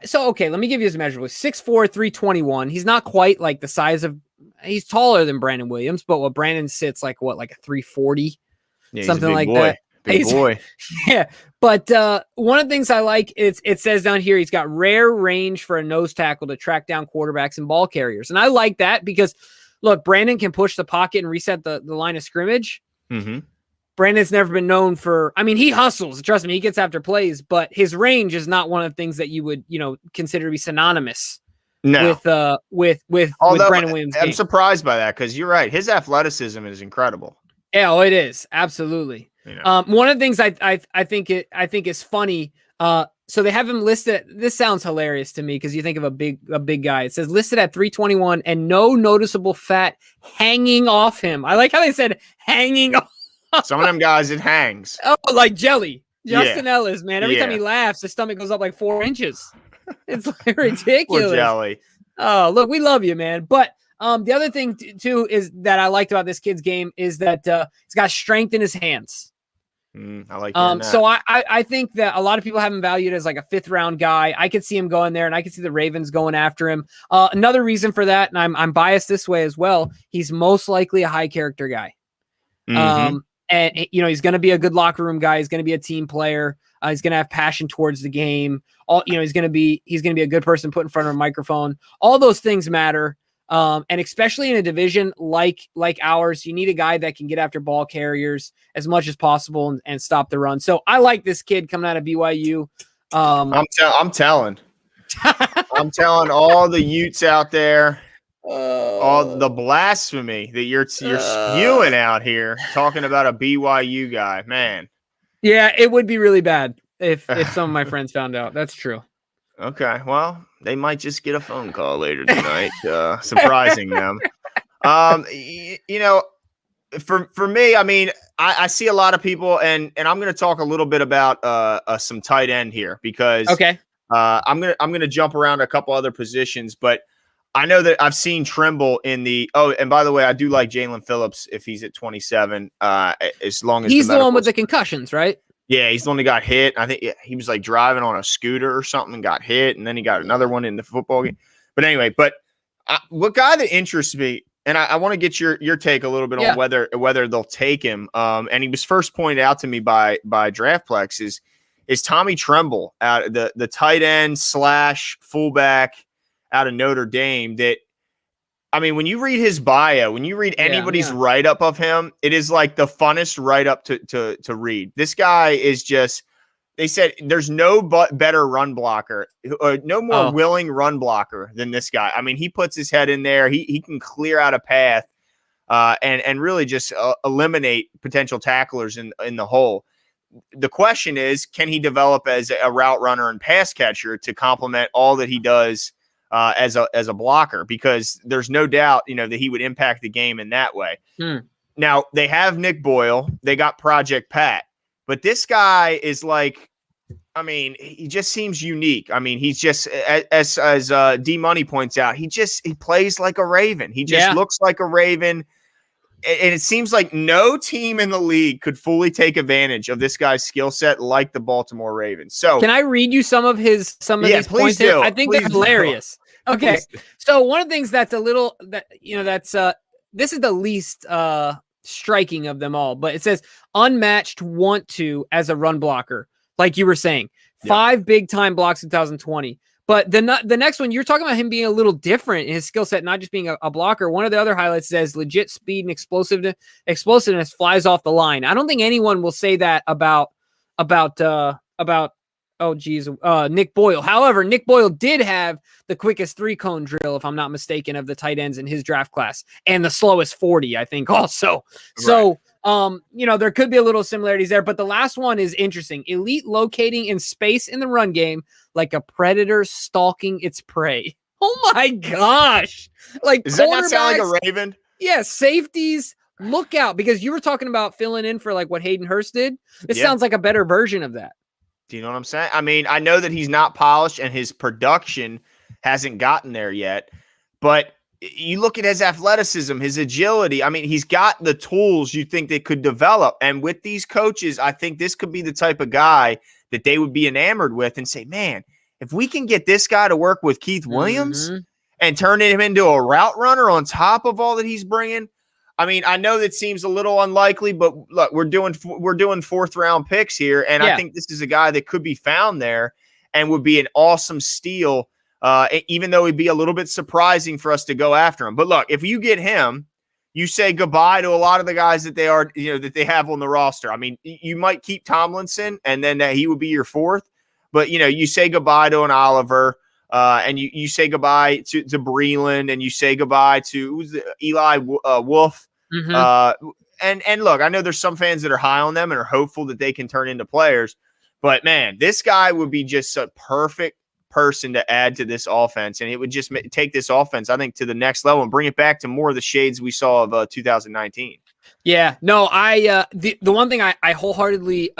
So, okay, let me give you his measurables. 6'4", 321. He's not quite like the size of, he's taller than Brandon Williams, but what Brandon sits like a 340, something like that. Big boy. Yeah. But one of the things I like is it says down here, he's got rare range for a nose tackle to track down quarterbacks and ball carriers. And I like that because, look, Brandon can push the pocket and reset the line of scrimmage. Mm-hmm. Brandon's never been known for, I mean, he hustles. Trust me, he gets after plays, but his range is not one of the things that you would, consider to be synonymous with Brandon Williams. I'm surprised by that because you're right. His athleticism is incredible. Yeah, it is. Absolutely. One of the things I think is funny. So they have him listed. This sounds hilarious to me because you think of a big guy. It says listed at 321 and no noticeable fat hanging off him. I like how they said hanging off. Some of them guys, it hangs. Oh, like jelly. Justin Ellis, man. Every time he laughs, his stomach goes up like 4 inches. It's like ridiculous. Poor jelly. Oh, look, we love you, man. But the other thing too is that I liked about this kid's game is that he's got strength in his hands. I like that. So I think that a lot of people have him valued as like a 5th round guy. I could see him going there, and I could see the Ravens going after him. Another reason for that, and I'm biased this way as well. He's most likely a high character guy. Mm-hmm. And he's going to be a good locker room guy. He's going to be a team player. He's going to have passion towards the game. He's going to be a good person put in front of a microphone. All those things matter. And especially in a division like ours, you need a guy that can get after ball carriers as much as possible and stop the run. So I like this kid coming out of BYU. I'm telling all the Utes out there. All the blasphemy that you're spewing out here, talking about a BYU guy, man. Yeah, it would be really bad if some of my friends found out. That's true. Okay, well, they might just get a phone call later tonight, surprising them. For me, I mean, I see a lot of people, and I'm going to talk a little bit about some tight end here because I'm gonna jump around a couple other positions, but I know that I've seen Trimble in the and by the way, I do like Jalen Phillips if he's at 27, as long as he's the one with the concussions, right? Yeah, he's the one that got hit. I think he was like driving on a scooter or something and got hit, and then he got another one in the football game. But anyway, what guy that interests me, and I want to get your take a little bit on whether they'll take him. And he was first pointed out to me by DraftPlex is Tommy Tremble, the tight end / fullback out of Notre Dame. That, I mean, when you read his bio, when you read anybody's write-up of him, it is like the funnest write-up to read. This guy is just, they said there's no better run blocker, no more willing run blocker than this guy. I mean, he puts his head in there. He can clear out a path and really just eliminate potential tacklers in the hole. The question is, can he develop as a route runner and pass catcher to complement all that he does as a blocker? Because there's no doubt, that he would impact the game in that way. Now they have Nick Boyle, they got Project Pat, but this guy is like, I mean, he just seems unique. I mean, he's just, as D Money points out, he plays like a Raven. He just looks like a Raven. And it seems like no team in the league could fully take advantage of this guy's skill set like the Baltimore Ravens. So, can I read you some of these points? Do. I think they're hilarious. Okay, so one of the things that's this is the least striking of them all, but it says unmatched want to as a run blocker, like you were saying, 5 big time blocks in 2020. But the next one, you're talking about him being a little different in his skill set, not just being a blocker. One of the other highlights says legit speed and explosiveness flies off the line. I don't think anyone will say that about Nick Boyle. However, Nick Boyle did have the quickest 3-cone drill, if I'm not mistaken, of the tight ends in his draft class, and the slowest 40, I think, also. So, there could be a little similarities there, but the last one is interesting. Elite locating in space in the run game, like a predator stalking its prey. Oh my gosh! Like, does that not sound like a Raven? Yeah, safeties. Look out, because you were talking about filling in for like what Hayden Hurst did. This sounds like a better version of that. Do you know what I'm saying? I mean, I know that he's not polished and his production hasn't gotten there yet, but you look at his athleticism, his agility. I mean, he's got the tools you think they could develop. And with these coaches, I think this could be the type of guy that they would be enamored with and say, man, if we can get this guy to work with Keith Williams and turn him into a route runner on top of all that he's bringing, I mean, I know that seems a little unlikely, but look, we're doing 4th round picks here, and I think this is a guy that could be found there and would be an awesome steal, even though it'd be a little bit surprising for us to go after him. But look, if you get him, you say goodbye to a lot of the guys that they have on the roster. I mean, you might keep Tomlinson, and then he would be your 4th, but you say goodbye to an Oliver. And you say goodbye to Breland, and you say goodbye to Eli Wolf. And look, I know there's some fans that are high on them and are hopeful that they can turn into players. But, man, this guy would be just a perfect person to add to this offense. And it would just take this offense, I think, to the next level and bring it back to more of the shades we saw of 2019. Yeah, no, the one thing I wholeheartly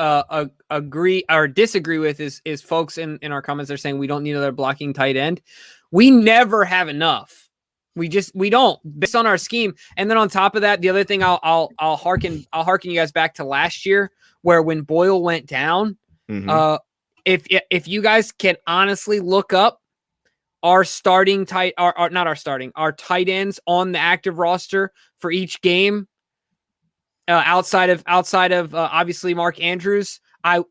agree or disagree with is folks in our comments are saying we don't need another blocking tight end. We never have enough. We don't, based on our scheme. And then on top of that, the other thing I'll harken you guys back to last year, where when Boyle went down, if you guys can honestly look up our tight ends on the active roster for each game, outside of obviously Mark Andrews, I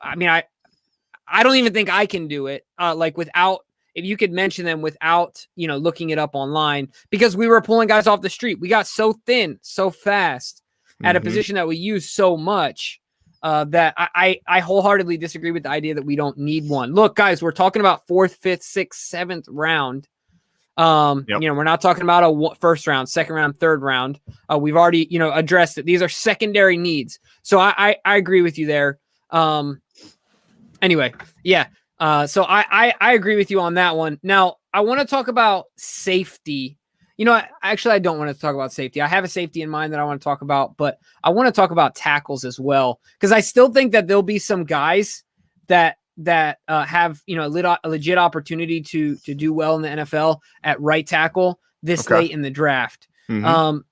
don't even think I can do it. If you could mention them without looking it up online, because we were pulling guys off the street. We got so thin, so fast at a position that we use so much that I wholeheartedly disagree with the idea that we don't need one. Look, guys, we're talking about 4th, 5th, 6th, 7th round. We're not talking about a 1st round, 2nd round, 3rd round. We've already, addressed it. These are secondary needs. So I agree with you there. Anyway, yeah. So I agree with you on that one. Now I want to talk about safety. Actually, I don't want to talk about safety. I have a safety in mind that I want to talk about, but I want to talk about tackles as well, because I still think that there'll be some guys that have a legit opportunity to do well in the NFL at right tackle this late in the draft.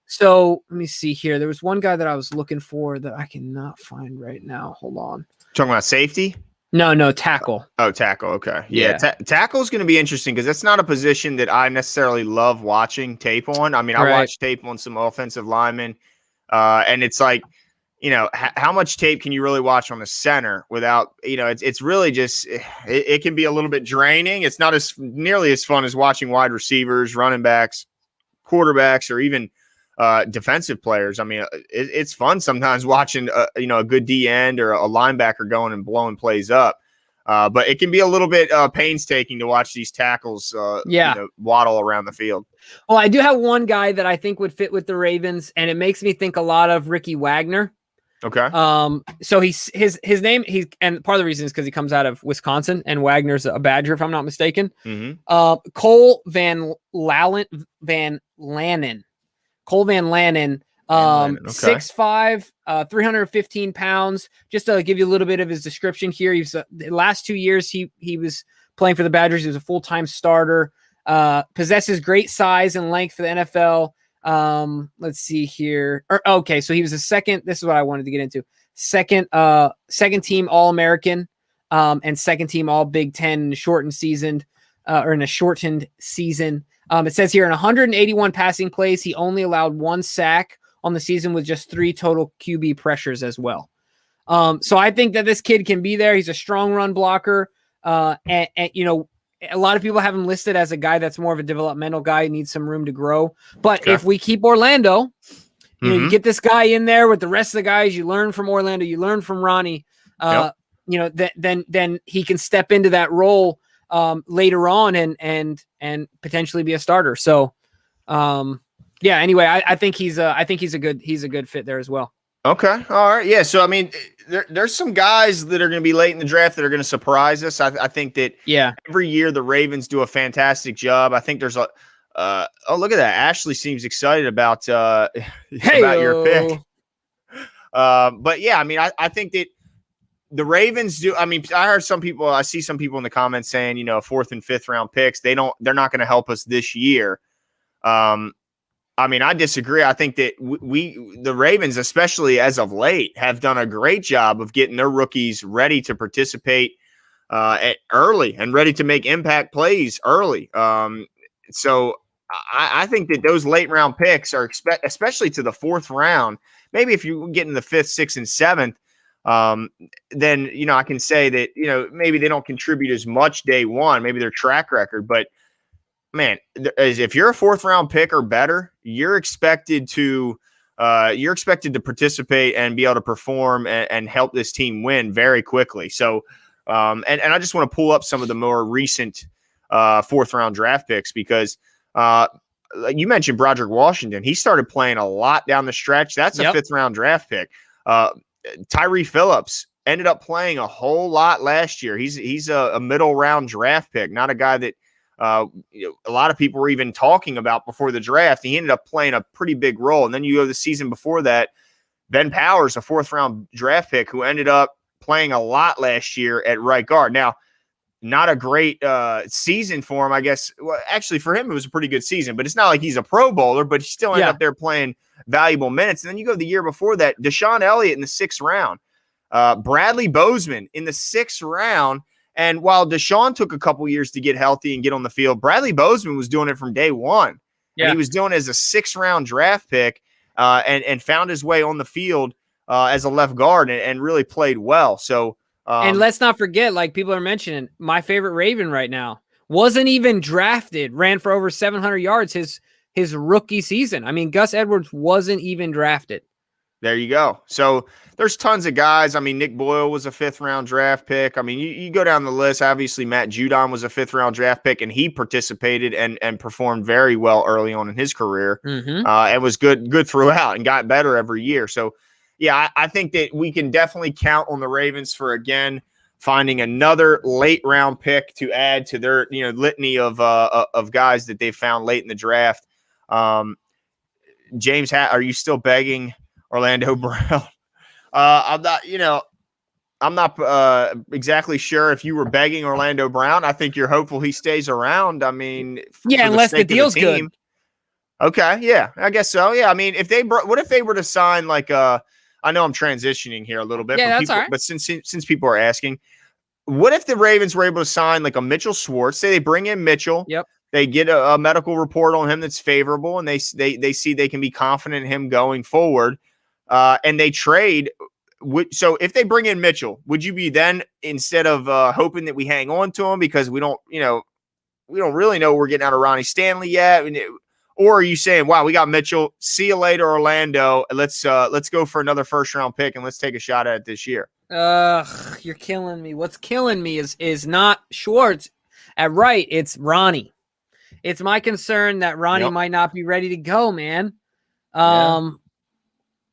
So let me see here. There was one guy that I was looking for that I cannot find right now. Hold on. Talking about safety? No, tackle. Oh, tackle. Okay. Yeah. Tackle is going to be interesting because that's not a position that I necessarily love watching tape on. I mean, I watch tape on some offensive linemen, and it's like, how much tape can you really watch on the center without, it's really just, it can be a little bit draining. It's not nearly as fun as watching wide receivers, running backs, quarterbacks, or even defensive players. I mean, it's fun sometimes watching, a good D end or a linebacker going and blowing plays up. But it can be a little bit painstaking to watch these tackles waddle around the field. Well, I do have one guy that I think would fit with the Ravens, and it makes me think a lot of Ricky Wagner. Okay. So his name, and part of the reason is because he comes out of Wisconsin, and Wagner's a Badger, if I'm not mistaken. Cole Van Lanen. Cole Van Lanen, 6'5", 315 pounds. Just to give you a little bit of his description here, he's the last 2 years he was playing for the Badgers. He was a full-time starter. Possesses great size and length for the NFL. Let's see here. So he was a second. This is what I wanted to get into. Second team All-American, and second team All Big Ten in a shortened season. It says here in 181 passing plays, he only allowed 1 sack on the season with just 3 total QB pressures as well. So I think that this kid can be there. He's a strong run blocker. And a lot of people have him listed as a guy that's more of a developmental guy, needs some room to grow. But if we keep Orlando, you get this guy in there with the rest of the guys, you learn from Orlando, you learn from Ronnie. then he can step into that role later on and potentially be a starter. So, yeah. Anyway, I think he's a good fit there as well. Okay. All right. Yeah. So, I mean, there's some guys that are going to be late in the draft that are going to surprise us. I think that every year the Ravens do a fantastic job. I think there's a oh, look at that. Ashley seems excited about about your pick. But yeah, I mean, I think that the Ravens do. I mean, I see some people in the comments saying, 4th and 5th round picks, they're not going to help us this year. I mean, I disagree. I think that the Ravens, especially as of late, have done a great job of getting their rookies ready to participate early and ready to make impact plays early. So I think that those late round picks are especially to the 4th round. Maybe if you get in the 5th, 6th, and 7th, then I can say that maybe they don't contribute as much day one, maybe their track record, but man, if you're a 4th round pick or better, you're expected to participate and be able to perform and help this team win very quickly. So, and I just want to pull up some of the more recent 4th round draft picks because you mentioned Broderick Washington. He started playing a lot down the stretch. That's a 5th round draft pick. Tyree Phillips ended up playing a whole lot last year. He's a middle round draft pick, not a guy that a lot of people were even talking about before the draft. He ended up playing a pretty big role. And then you go the season before that, Ben Powers, a 4th round draft pick who ended up playing a lot last year at right guard. Now, not a great season for him, I guess. Well, actually, for him, it was a pretty good season, but it's not like he's a Pro Bowler, but he still ended up there playing valuable minutes. And then you go the year before that, Deshaun Elliott in the 6th round, Bradley Bozeman in the 6th round. And while Deshaun took a couple years to get healthy and get on the field, Bradley Bozeman was doing it from day one. Yeah. And he was doing it as a 6th round draft pick and found his way on the field as a left guard and really played well. So, and let's not forget, like people are mentioning, my favorite Raven right now wasn't even drafted, ran for over 700 yards his rookie season. I mean, Gus Edwards wasn't even drafted. There you go. So there's tons of guys. I mean, Nick Boyle was a 5th round draft pick. I mean, you go down the list. Obviously, Matt Judon was a 5th round draft pick, and he participated and performed very well early on in his career. And was good throughout and got better every year. So, yeah, I think that we can definitely count on the Ravens for, again, finding another late round pick to add to their litany of guys that they found late in the draft. James, are you still begging Orlando Brown? I'm not exactly sure if you were begging Orlando Brown. I think you're hopeful he stays around. I mean, unless the deal's good. Okay, yeah, I guess so. Yeah, I mean, what if they were to sign like I know I'm transitioning here a little bit, that's all right. But since people are asking, what if the Ravens were able to sign like a Mitchell Schwartz? Say they bring in Mitchell. Yep. They get a medical report on him that's favorable, and they see they can be confident in him going forward. And they trade. So if they bring in Mitchell, would you be then, instead of hoping that we hang on to him because we don't really know we're getting out of Ronnie Stanley yet? Or are you saying, wow, we got Mitchell, see you later, Orlando, and let's go for another 1st round pick and let's take a shot at it this year? You're killing me. What's killing me is not Schwartz at right. It's Ronnie. It's my concern that Ronnie might not be ready to go, man. But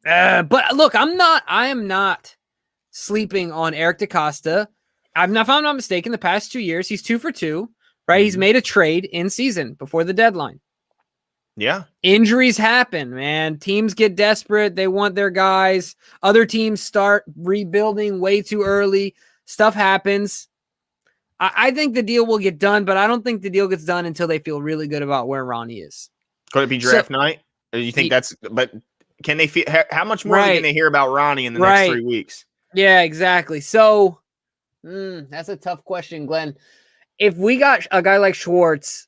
look, I am not sleeping on Eric DeCosta. If I'm not mistaken, the past 2 years, he's 2 for 2, right? Mm-hmm. He's made a trade in season before the deadline. Yeah. Injuries happen, man. Teams get desperate. They want their guys. Other teams start rebuilding way too early. Stuff happens. I think the deal will get done, but I don't think the deal gets done until they feel really good about where Ronnie is. Could it be draft night? Or do you think but can they feel, how much more can they hear about Ronnie in the next 3 weeks? Yeah, exactly. So that's a tough question, Glenn. If we got a guy like Schwartz,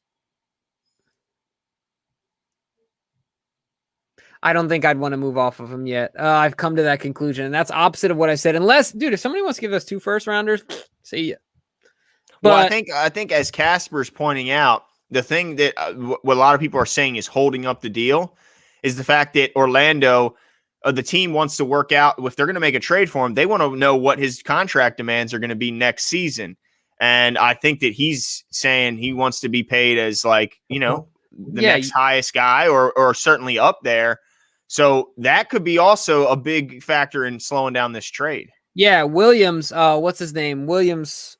I don't think I'd want to move off of him yet. I've come to that conclusion, and that's opposite of what I said. Unless, dude, if somebody wants to give us 2 first rounders, see ya. But well, I think as Casper's pointing out, the thing that what a lot of people are saying is holding up the deal is the fact that Orlando the team wants to work out. If they're going to make a trade for him, they want to know what his contract demands are going to be next season. And I think that he's saying he wants to be paid as like, the next highest guy or certainly up there. So that could be also a big factor in slowing down this trade. Yeah, Williams, what's his name? Williams,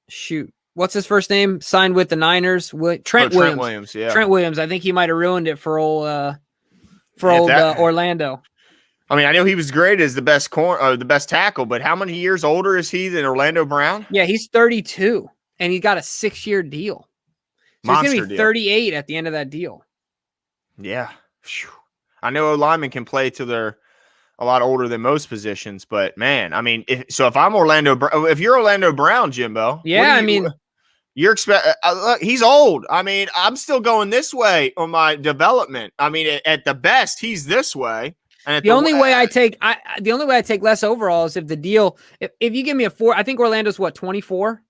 shoot. What's his first name? Signed with the Niners. Trent Williams. Yeah. Trent Williams. I think he might have ruined it for old Orlando. I mean, I know he was great as the best the best tackle, but how many years older is he than Orlando Brown? Yeah, he's 32, and he got a 6-year deal. So he's going to be 38 at the end of that deal. Yeah. Whew. I know linemen can play till they're a lot older than most positions, but man, I mean, if I'm if you're Orlando Brown, Jimbo, you're look, he's old. I mean, I'm still going this way on my development. I mean, at the best, he's this way. And the only way I take less overall is if the deal, if you give me a 4, I think Orlando's 24.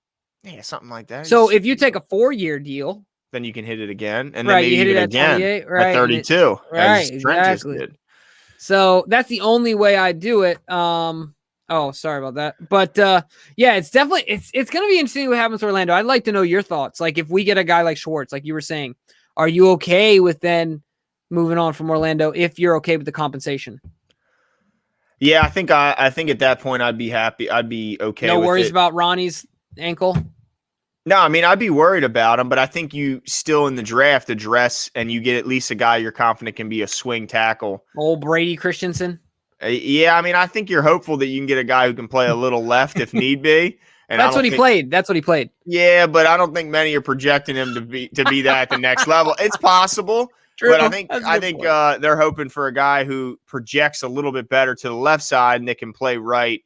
Yeah, something like that. So if you take a 4-year deal, then you can hit it again, and then maybe you hit it at again 28, right? At 32, right? Exactly. So that's the only way I do it. Oh, sorry about that. But yeah, it's definitely it's going to be interesting what happens to Orlando. I'd like to know your thoughts. Like if we get a guy like Schwartz, like you were saying, are you okay with then moving on from Orlando if you're okay with the compensation? Yeah, I think at that point I'd be happy. I'd be okay. No with worries it. about Ronnie's ankle. No, I mean, I'd be worried about him, but I think you still in the draft address and you get at least a guy you're confident can be a swing tackle. Old Brady Christensen. Yeah, I mean, I think you're hopeful that you can get a guy who can play a little left if need be. And That's what he played. Yeah, but I don't think many are projecting him to be that at the next level. It's possible, True. But I think they're hoping for a guy who projects a little bit better to the left side and that can play right.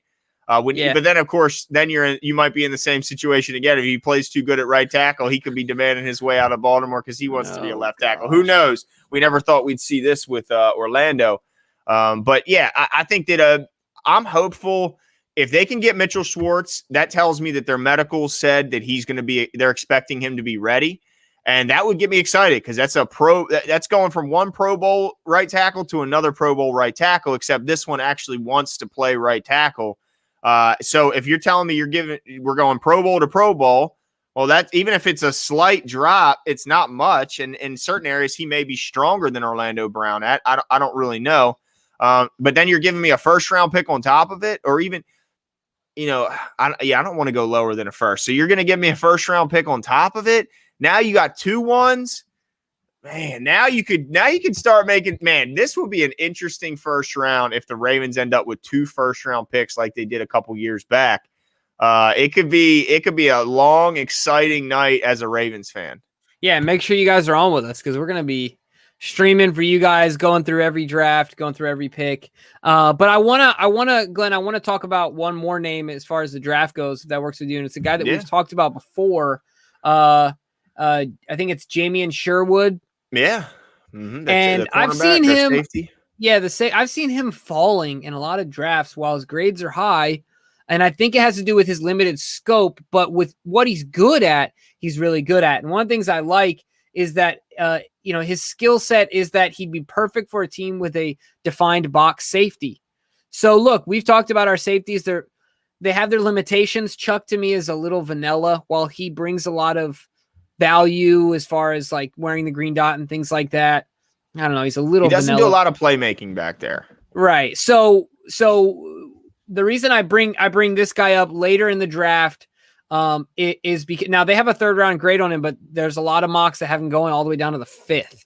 But then of course, then you might be in the same situation again. If he plays too good at right tackle, he could be demanding his way out of Baltimore because he wants to be a left tackle. Who knows? We never thought we'd see this with Orlando. But yeah, I think that I'm hopeful if they can get Mitchell Schwartz. That tells me that their medical said that he's going to be. They're expecting him to be ready, and that would get me excited because that's going from one Pro Bowl right tackle to another Pro Bowl right tackle. Except this one actually wants to play right tackle. So if you're telling me we're going Pro Bowl to Pro Bowl, well, that even if it's a slight drop, it's not much. And in certain areas, he may be stronger than Orlando Brown at. I don't really know. But then you're giving me a first round pick on top of it, or even, I don't want to go lower than a first. So you're going to give me a first round pick on top of it. Now you got 2 1s. Man, now you could start making, this will be an interesting first round if the Ravens end up with 2 first-round picks like they did a couple years back. It could be a long, exciting night as a Ravens fan. Yeah, make sure you guys are on with us because we're going to be streaming for you guys, going through every draft, going through every pick. But Glenn, I want to talk about one more name as far as the draft goes, if that works with you. And it's a guy that we've talked about before. I think it's Jamien Sherwood. Yeah. Mm-hmm. And I've seen him. Safety. Yeah, I've seen him falling in a lot of drafts while his grades are high. And I think it has to do with his limited scope, but with what he's good at, he's really good at. And one of the things I like is that, his skill set is that he'd be perfect for a team with a defined box safety. So look, we've talked about our safeties. They have their limitations. Chuck to me is a little vanilla while he brings a lot of value as far as like wearing the green dot and things like that. I don't know. He's a little. He doesn't vanilla. do a lot of playmaking back there. Right. So the reason I bring this guy up later in the draft is because now they have a 3rd round grade on him, but there's a lot of mocks that have him going all the way down to the 5th.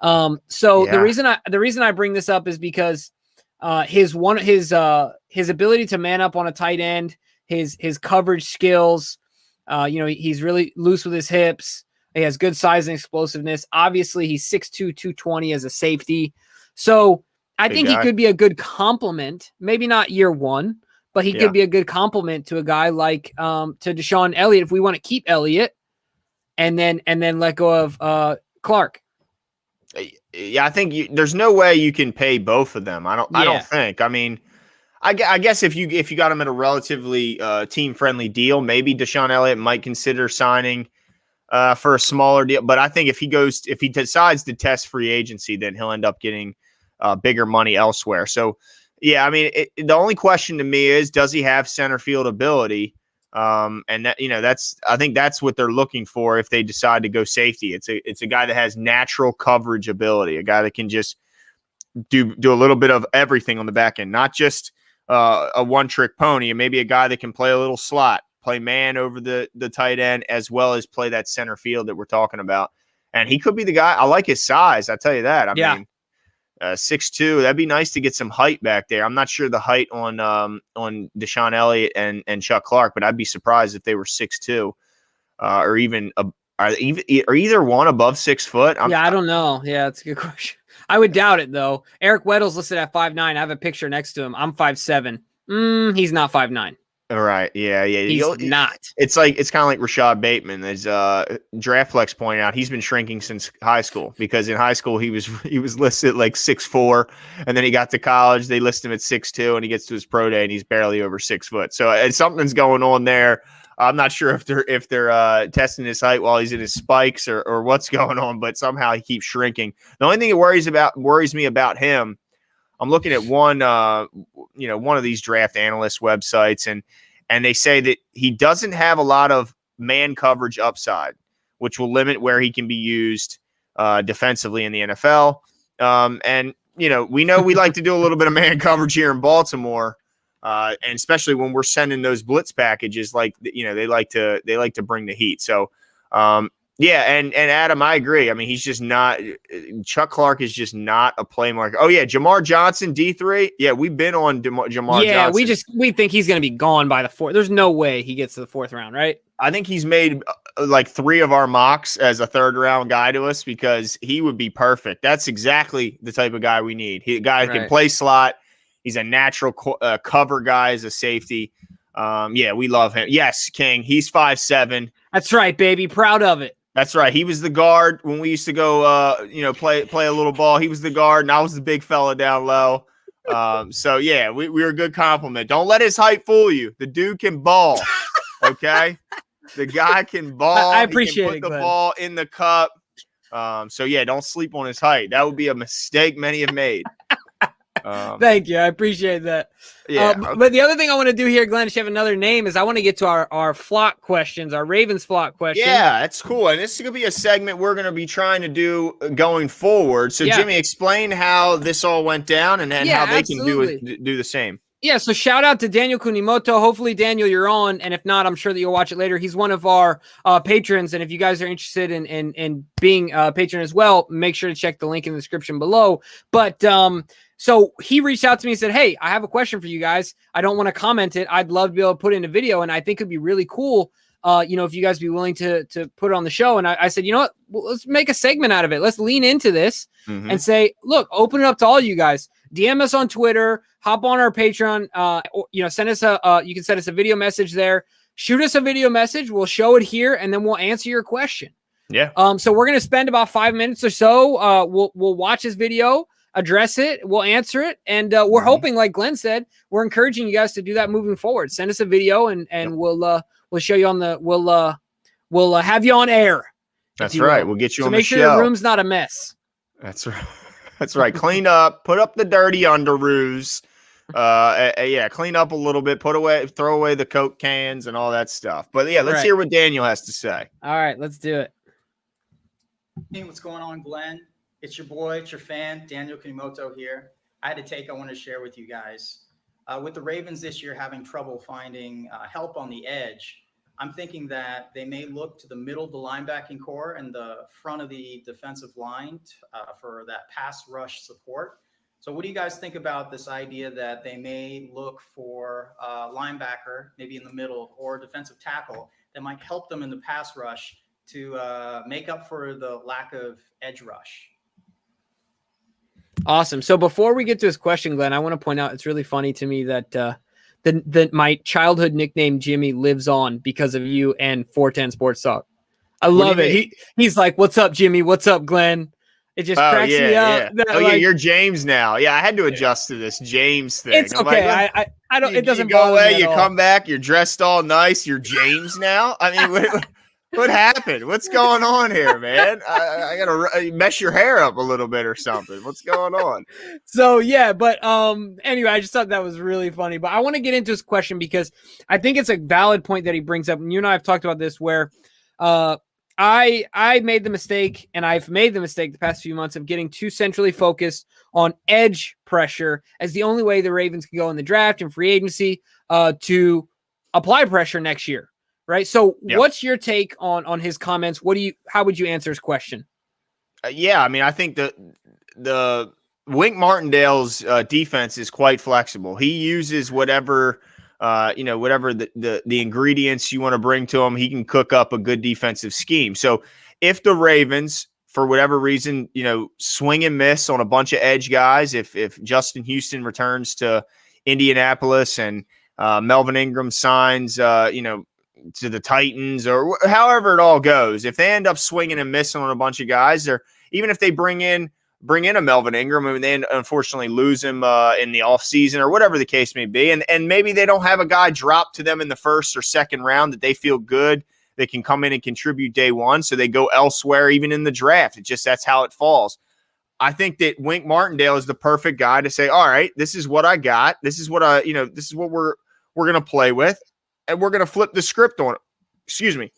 The reason I bring this up is because his ability to man up on a tight end, his coverage skills. He's really loose with his hips. He has good size and explosiveness. Obviously, he's 6'2", 220 as a safety. So I think he could be a good complement. Maybe not year 1, but he could be a good complement to a guy like to Deshaun Elliott if we want to keep Elliott and then let go of Clark. Yeah, I think there's no way you can pay both of them. I don't think. I mean, I guess if you got him at a relatively team-friendly deal, maybe Deshaun Elliott might consider signing for a smaller deal. But I think if he decides to test free agency, then he'll end up getting bigger money elsewhere. So, yeah, I mean, the only question to me is, does he have center field ability? And that, I think that's what they're looking for if they decide to go safety. It's a guy that has natural coverage ability, a guy that can just do a little bit of everything on the back end, not just a one-trick pony, and maybe a guy that can play a little slot, play man over the tight end, as well as play that center field that we're talking about. And he could be the guy. I like his size. I tell you that. I mean, 6'2", that'd be nice to get some height back there. I'm not sure the height on Deshaun Elliott and Chuck Clark, but I'd be surprised if they were 6'2", or even are either one above 6 foot. I don't know. Yeah, that's a good question. I would doubt it though. Eric Weddle's listed at 5'9". I have a picture next to him. I'm 5'7". He's not 5'9". All right. Yeah. He's not. It's kind of like Rashad Bateman, as DraftFlex pointed out. He's been shrinking since high school, because in high school he was listed at like 6'4", and then he got to college. They list him at 6'2", and he gets to his pro day and he's barely over 6 foot. So something's going on there. I'm not sure if they're testing his height while he's in his spikes or what's going on, but somehow he keeps shrinking. The only thing that worries me about him, I'm looking at one of these draft analyst websites, and they say that he doesn't have a lot of man coverage upside, which will limit where he can be used defensively in the NFL. And we know we like to do a little bit of man coverage here in Baltimore, and especially when we're sending those blitz packages, they like to bring the heat. So. Yeah, and Adam, I agree. I mean, he's just not – Chuck Clark is just not a play marker. Oh, yeah, Jamar Johnson, D3. Yeah, we've been on Jamar Johnson. Yeah, we think he's going to be gone by the fourth. There's no way he gets to the fourth round, right? I think he's made like 3 of our mocks as a third-round guy to us, because he would be perfect. That's exactly the type of guy we need. A guy who can play slot. He's a natural cover guy as a safety. Yeah, we love him. Yes, King, he's 5'7". That's right, baby. Proud of it. That's right. He was the guard when we used to go, play a little ball. He was the guard, and I was the big fella down low. So, yeah, we were a good compliment. Don't let his height fool you. The dude can ball, okay? The guy can ball. I appreciate he can put the ball in the cup. So, yeah, don't sleep on his height. That would be a mistake many have made. Thank you. I appreciate that. Yeah. But the other thing I want to do here, Glenn, if you have another name, is I want to get to our flock questions, our RavensFlock questions. Yeah, that's cool. And this is going to be a segment we're going to be trying to do going forward. So, Jimmy, explain how this all went down and how they can do the same. Yeah, so shout out to Daniel Kunimoto. Hopefully, Daniel, you're on. And if not, I'm sure that you'll watch it later. He's one of our patrons. And if you guys are interested in being a patron as well, make sure to check the link in the description below. But so he reached out to me and said, hey, I have a question for you guys. I don't want to comment it. I'd love to be able to put in a video. And I think it'd be really cool, if you guys be willing to put it on the show. And I said, you know what? Well, let's make a segment out of it. Let's lean into this and say, look, open it up to all you guys. DM us on Twitter, hop on our Patreon, send us you can send us a video message there. Shoot us a video message. We'll show it here, and then we'll answer your question. Yeah. So we're going to spend about 5 minutes or so. We'll watch this video, address it, we'll answer it, and we're hoping, like Glenn said, we're encouraging you guys to do that moving forward. Send us a video, and we'll show you on the we'll have you on air. That's right. We'll get you on the show. So make sure the room's not a mess. That's right. That's right. Clean up, put up the dirty underoos. Clean up a little bit, throw away the Coke cans and all that stuff. But yeah, let's hear what Daniel has to say. All right, let's do it. Hey, what's going on, Glenn? It's your boy, it's your fan, Daniel Kunimoto here. I had a take I want to share with you guys. With the Ravens this year having trouble finding help on the edge, I'm thinking that they may look to the middle of the linebacking core and the front of the defensive line for that pass rush support. So what do you guys think about this idea that they may look for a linebacker, maybe in the middle, or a defensive tackle that might help them in the pass rush to make up for the lack of edge rush? Awesome. So before we get to his question, Glenn, I want to point out it's really funny to me that my childhood nickname Jimmy lives on because of you and 410 Sports Talk. I love it. He's like, "What's up, Jimmy? What's up, Glenn?" It just cracks me up. Yeah. You're James now. Yeah, I had to adjust to this James thing. It's okay. I don't. It doesn't you go bother away. me at you all. Come back. You're dressed all nice. You're James now. I mean, What happened? What's going on here, man? I gotta mess your hair up a little bit or something. What's going on? So yeah, but anyway, I just thought that was really funny. But I want to get into his question because I think it's a valid point that he brings up. And you and I have talked about this where I made the mistake, and I've made the mistake the past few months of getting too centrally focused on edge pressure as the only way the Ravens can go in the draft and free agency to apply pressure next year, right? So, What's your take on his comments? How would you answer his question? Yeah, I mean, I think the Wink Martindale's defense is quite flexible. He uses whatever whatever the ingredients you want to bring to him, he can cook up a good defensive scheme. So if the Ravens, for whatever reason, swing and miss on a bunch of edge guys, if Justin Houston returns to Indianapolis and Melvin Ingram signs, to the Titans or however it all goes, if they end up swinging and missing on a bunch of guys, or even if they bring in a Melvin Ingram and they unfortunately lose him in the offseason or whatever the case may be, and maybe they don't have a guy drop to them in the first or second round that they feel good that can come in and contribute day one, so they go elsewhere even in the draft. That's how it falls. I think that Wink Martindale is the perfect guy to say, all right, this is what I got. This is what this is what we're going to play with, and we're going to flip the script on it. Excuse me.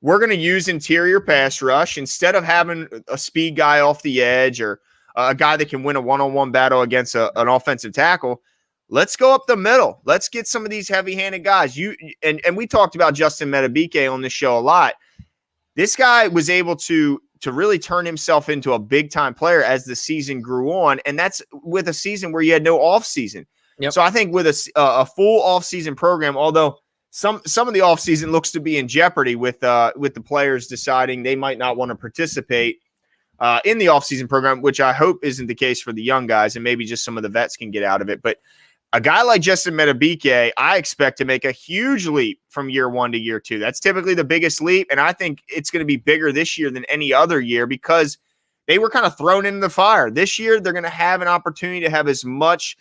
We're going to use interior pass rush instead of having a speed guy off the edge or a guy that can win a one-on-one battle against an offensive tackle. Let's go up the middle. Let's get some of these heavy-handed guys. And we talked about Justin Madubuike on this show a lot. This guy was able to really turn himself into a big-time player as the season grew on, and that's with a season where you had no off-season. Yep. So I think with a full off-season program, although some of the offseason looks to be in jeopardy with the players deciding they might not want to participate in the offseason program, which I hope isn't the case for the young guys, and maybe just some of the vets can get out of it. But a guy like Justin Madubuike, I expect to make a huge leap from year one to year two. That's typically the biggest leap, and I think it's going to be bigger this year than any other year because they were kind of thrown into the fire. This year, they're going to have an opportunity to have as much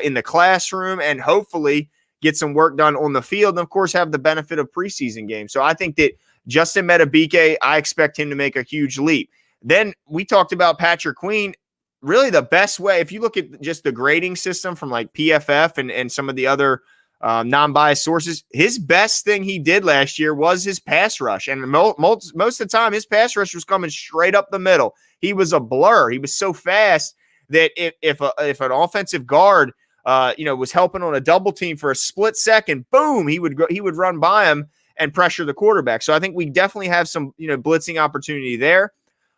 in the classroom and hopefully get some work done on the field, and of course have the benefit of preseason games. So I think that Justin Madubuike, I expect him to make a huge leap. Then we talked about Patrick Queen. Really the best way, if you look at just the grading system from like PFF and some of the other non-biased sources, his best thing he did last year was his pass rush. And most of the time, his pass rush was coming straight up the middle. He was a blur. He was so fast that if an offensive guard was helping on a double team for a split second, boom, he would run by him and pressure the quarterback. So I think we definitely have some blitzing opportunity there.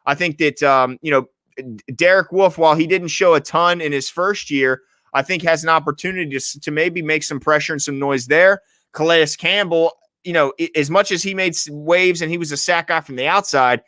I think that Derek Wolfe, while he didn't show a ton in his first year, I think has an opportunity to maybe make some pressure and some noise there. Calais Campbell, as much as he made waves and he was a sack guy from the outside,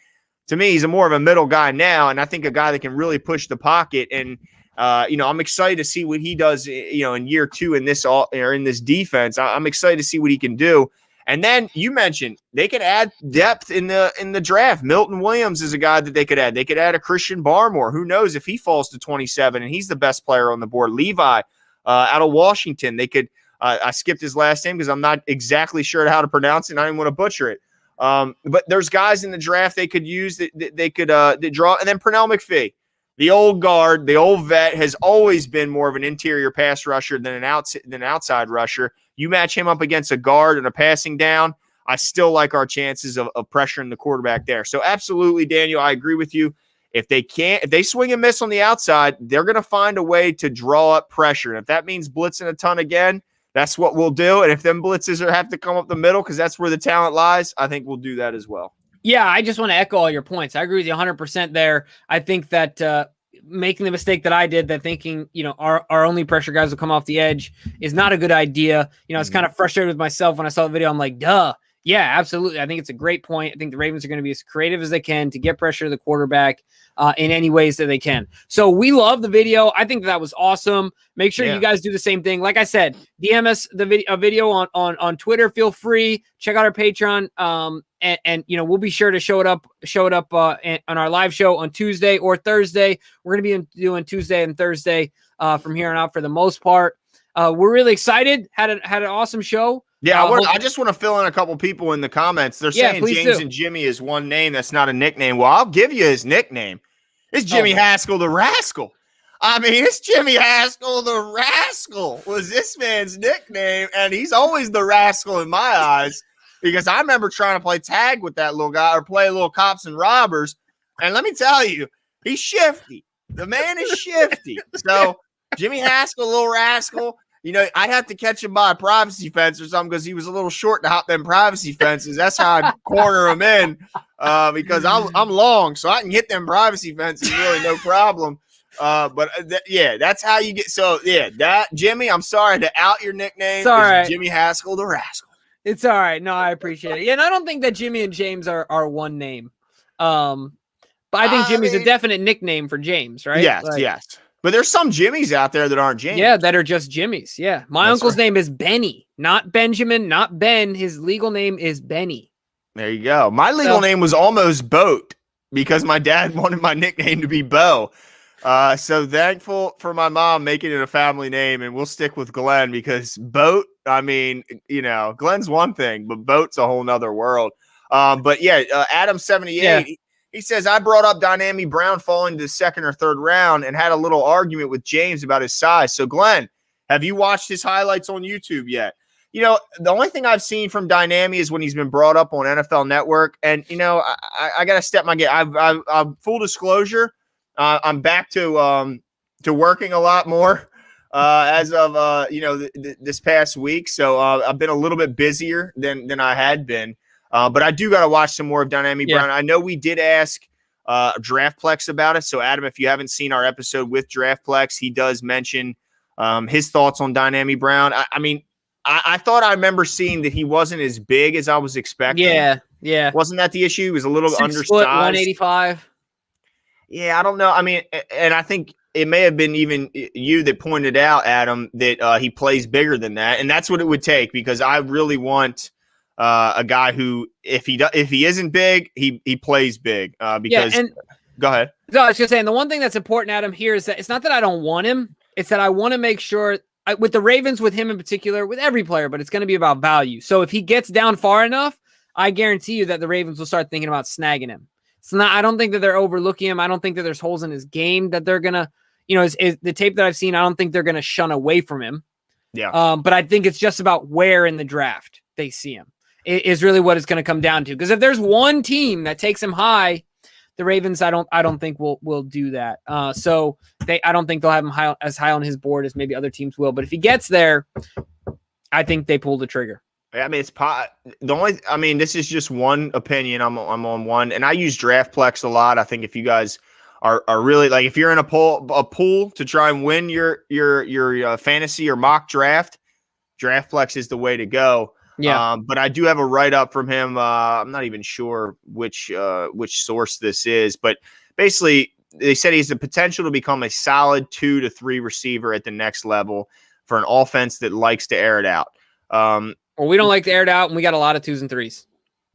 to me, he's more of a middle guy now, and I think a guy that can really push the pocket. And I'm excited to see what he does, in year two in this defense. I'm excited to see what he can do. And then you mentioned they could add depth in the draft. Milton Williams is a guy that they could add. They could add a Christian Barmore. Who knows if he falls to 27 and he's the best player on the board. Levi out of Washington. They could. I skipped his last name because I'm not exactly sure how to pronounce it, and I didn't want to butcher it. But there's guys in the draft they could use that they could draw. And then Pernell McPhee, the old guard, the old vet, has always been more of an interior pass rusher than an outside rusher. You match him up against a guard and a passing down, I still like our chances of pressuring the quarterback there. So absolutely, Daniel, I agree with you. If they swing and miss on the outside, they're going to find a way to draw up pressure. And if that means blitzing a ton again, that's what we'll do. And if them blitzes have to come up the middle because that's where the talent lies, I think we'll do that as well. Yeah, I just want to echo all your points. I agree with you 100% there. I think that making the mistake that I did, that thinking, our only pressure guys will come off the edge is not a good idea. I was kind of frustrated with myself when I saw the video. I'm like, duh. Yeah, absolutely. I think it's a great point. I think the Ravens are going to be as creative as they can to get pressure to the quarterback in any ways that they can. So we love the video. I think that was awesome. Make sure you guys do the same thing. Like I said, DM us a video on Twitter. Feel free. Check out our Patreon. And we'll be sure to show it up on our live show on Tuesday or Thursday. We're going to be doing Tuesday and Thursday from here on out for the most part. We're really excited. Had an awesome show. Yeah, I just want to fill in a couple people in the comments. They're saying James and Jimmy is one name. That's not a nickname. Well, I'll give you his nickname. It's Jimmy Haskell the Rascal. I mean, it's Jimmy Haskell the Rascal was this man's nickname, and he's always the rascal in my eyes because I remember trying to play tag with that little guy or play a little cops and robbers, and let me tell you, he's shifty. The man is shifty. So Jimmy Haskell, little rascal. You know, I'd have to catch him by a privacy fence or something because he was a little short to hop them privacy fences. That's how I'd corner him in because I'm long, so I can hit them privacy fences really no problem. That's how you get. So, yeah, that Jimmy, I'm sorry to out your nickname. It's all right. Jimmy Haskell the Rascal. It's all right. No, I appreciate it. Yeah, and I don't think that Jimmy and James are one name. But I think Jimmy's a definite nickname for James, right? Yes, yes. But there's some Jimmys out there that aren't James. Yeah, that are just Jimmys. Yeah. My uncle's name is Benny, not Benjamin, not Ben. His legal name is Benny. There you go. My legal name was almost Boat because my dad wanted my nickname to be Bo. So thankful for my mom making it a family name, and we'll stick with Glenn because Boat, I mean, you know, Glenn's one thing, but Boat's a whole nother world. Adam78, he says, I brought up Dynamic Brown falling to the second or third round and had a little argument with James about his size. So, Glenn, have you watched his highlights on YouTube yet? You know, the only thing I've seen from Dynamic is when he's been brought up on NFL Network. And, you know, I got to step my game. I've full disclosure, I'm back to working a lot more as of, this past week. So I've been a little bit busier than I had been. But I do got to watch some more of Dynamic Brown. I know we did ask Draftplex about it. So, Adam, if you haven't seen our episode with Draftplex, he does mention his thoughts on Dynamic Brown. I thought I remember seeing that he wasn't as big as I was expecting. Yeah. Wasn't that the issue? He was a little 6 undersized. foot, 185. Yeah, I don't know. I mean, and I think it may have been even you that pointed out, Adam, that he plays bigger than that. And that's what it would take because I really want – a guy who, if he isn't big, he plays big. Go ahead. No, I was just saying the one thing that's important, Adam, here is that it's not that I don't want him; it's that I want to make sure with the Ravens, with him in particular, with every player, but it's going to be about value. So if he gets down far enough, I guarantee you that the Ravens will start thinking about snagging him. It's not. I don't think that they're overlooking him. I don't think that there's holes in his game that they're gonna, is the tape that I've seen. I don't think they're gonna shun away from him. Yeah. But I think it's just about where in the draft they see him. Is really what it's going to come down to. Because if there's one team that takes him high, the Ravens, I don't think will do that. So I don't think they'll have him as high on his board as maybe other teams will. But if he gets there, I think they pull the trigger. I mean, this is just one opinion. I'm on one, and I use Draftplex a lot. I think if you guys are really like, if you're in a pool to try and win your fantasy or mock draft, Draftplex is the way to go. Yeah. But I do have a write-up from him. I'm not even sure which source this is, but basically they said he has the potential to become a solid 2 to 3 receiver at the next level for an offense that likes to air it out. Well, we don't like to air it out, and we got a lot of 2s and 3s.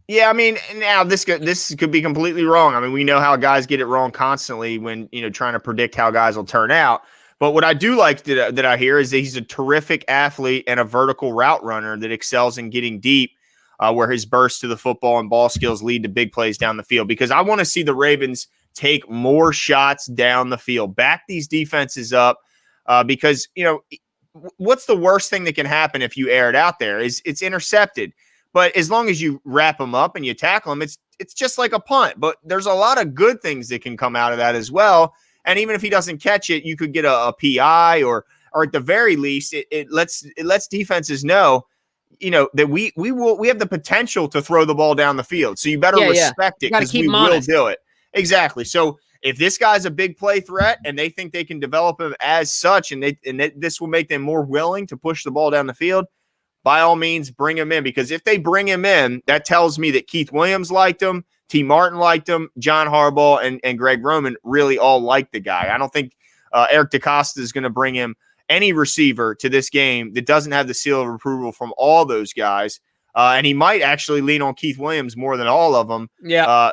Yeah, I mean, now this could be completely wrong. I mean, we know how guys get it wrong constantly when, trying to predict how guys will turn out. But what I do like that I hear is that he's a terrific athlete and a vertical route runner that excels in getting deep, where his burst to the football and ball skills lead to big plays down the field. Because I want to see the Ravens take more shots down the field, back these defenses up, because, what's the worst thing that can happen if you air it out there is it's intercepted. But as long as you wrap them up and you tackle them, it's just like a punt. But there's a lot of good things that can come out of that as well. And even if he doesn't catch it, you could get a PI or at the very least, it lets defenses know, that we have the potential to throw the ball down the field. So you better respect it because we will do it. Exactly. So if this guy's a big play threat and they think they can develop him as such, and this will make them more willing to push the ball down the field, by all means, bring him in. Because if they bring him in, that tells me that Keith Williams liked him, T. Martin liked him, John Harbaugh and Greg Roman really all liked the guy. I don't think Eric DeCosta is going to bring him any receiver to this game that doesn't have the seal of approval from all those guys. And he might actually lean on Keith Williams more than all of them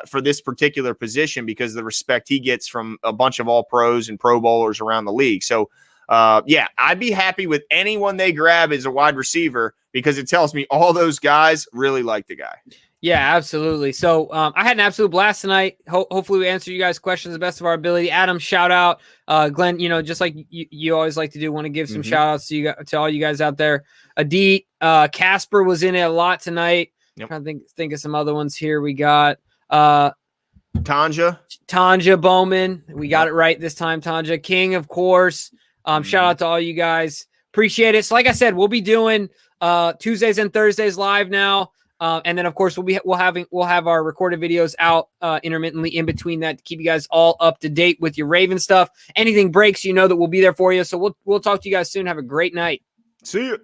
for this particular position because of the respect he gets from a bunch of all pros and pro bowlers around the league. So, I'd be happy with anyone they grab as a wide receiver because it tells me all those guys really like the guy. Yeah, absolutely. So I had an absolute blast tonight. Hopefully we answer you guys' questions the best of our ability. Adam, shout out. Glenn, just like you always like to do, want to give some shout outs to all you guys out there. Adit, Casper was in it a lot tonight. Yep. Trying to think of some other ones here. We got Tanja Bowman. We got it right this time. Tanja King, of course. Shout out to all you guys. Appreciate it. So like I said, we'll be doing Tuesdays and Thursdays live now. And then of course we'll have our recorded videos out intermittently in between that to keep you guys all up to date with your Raven stuff. Anything breaks, that we'll be there for you. So we'll talk to you guys soon. Have a great night. See you.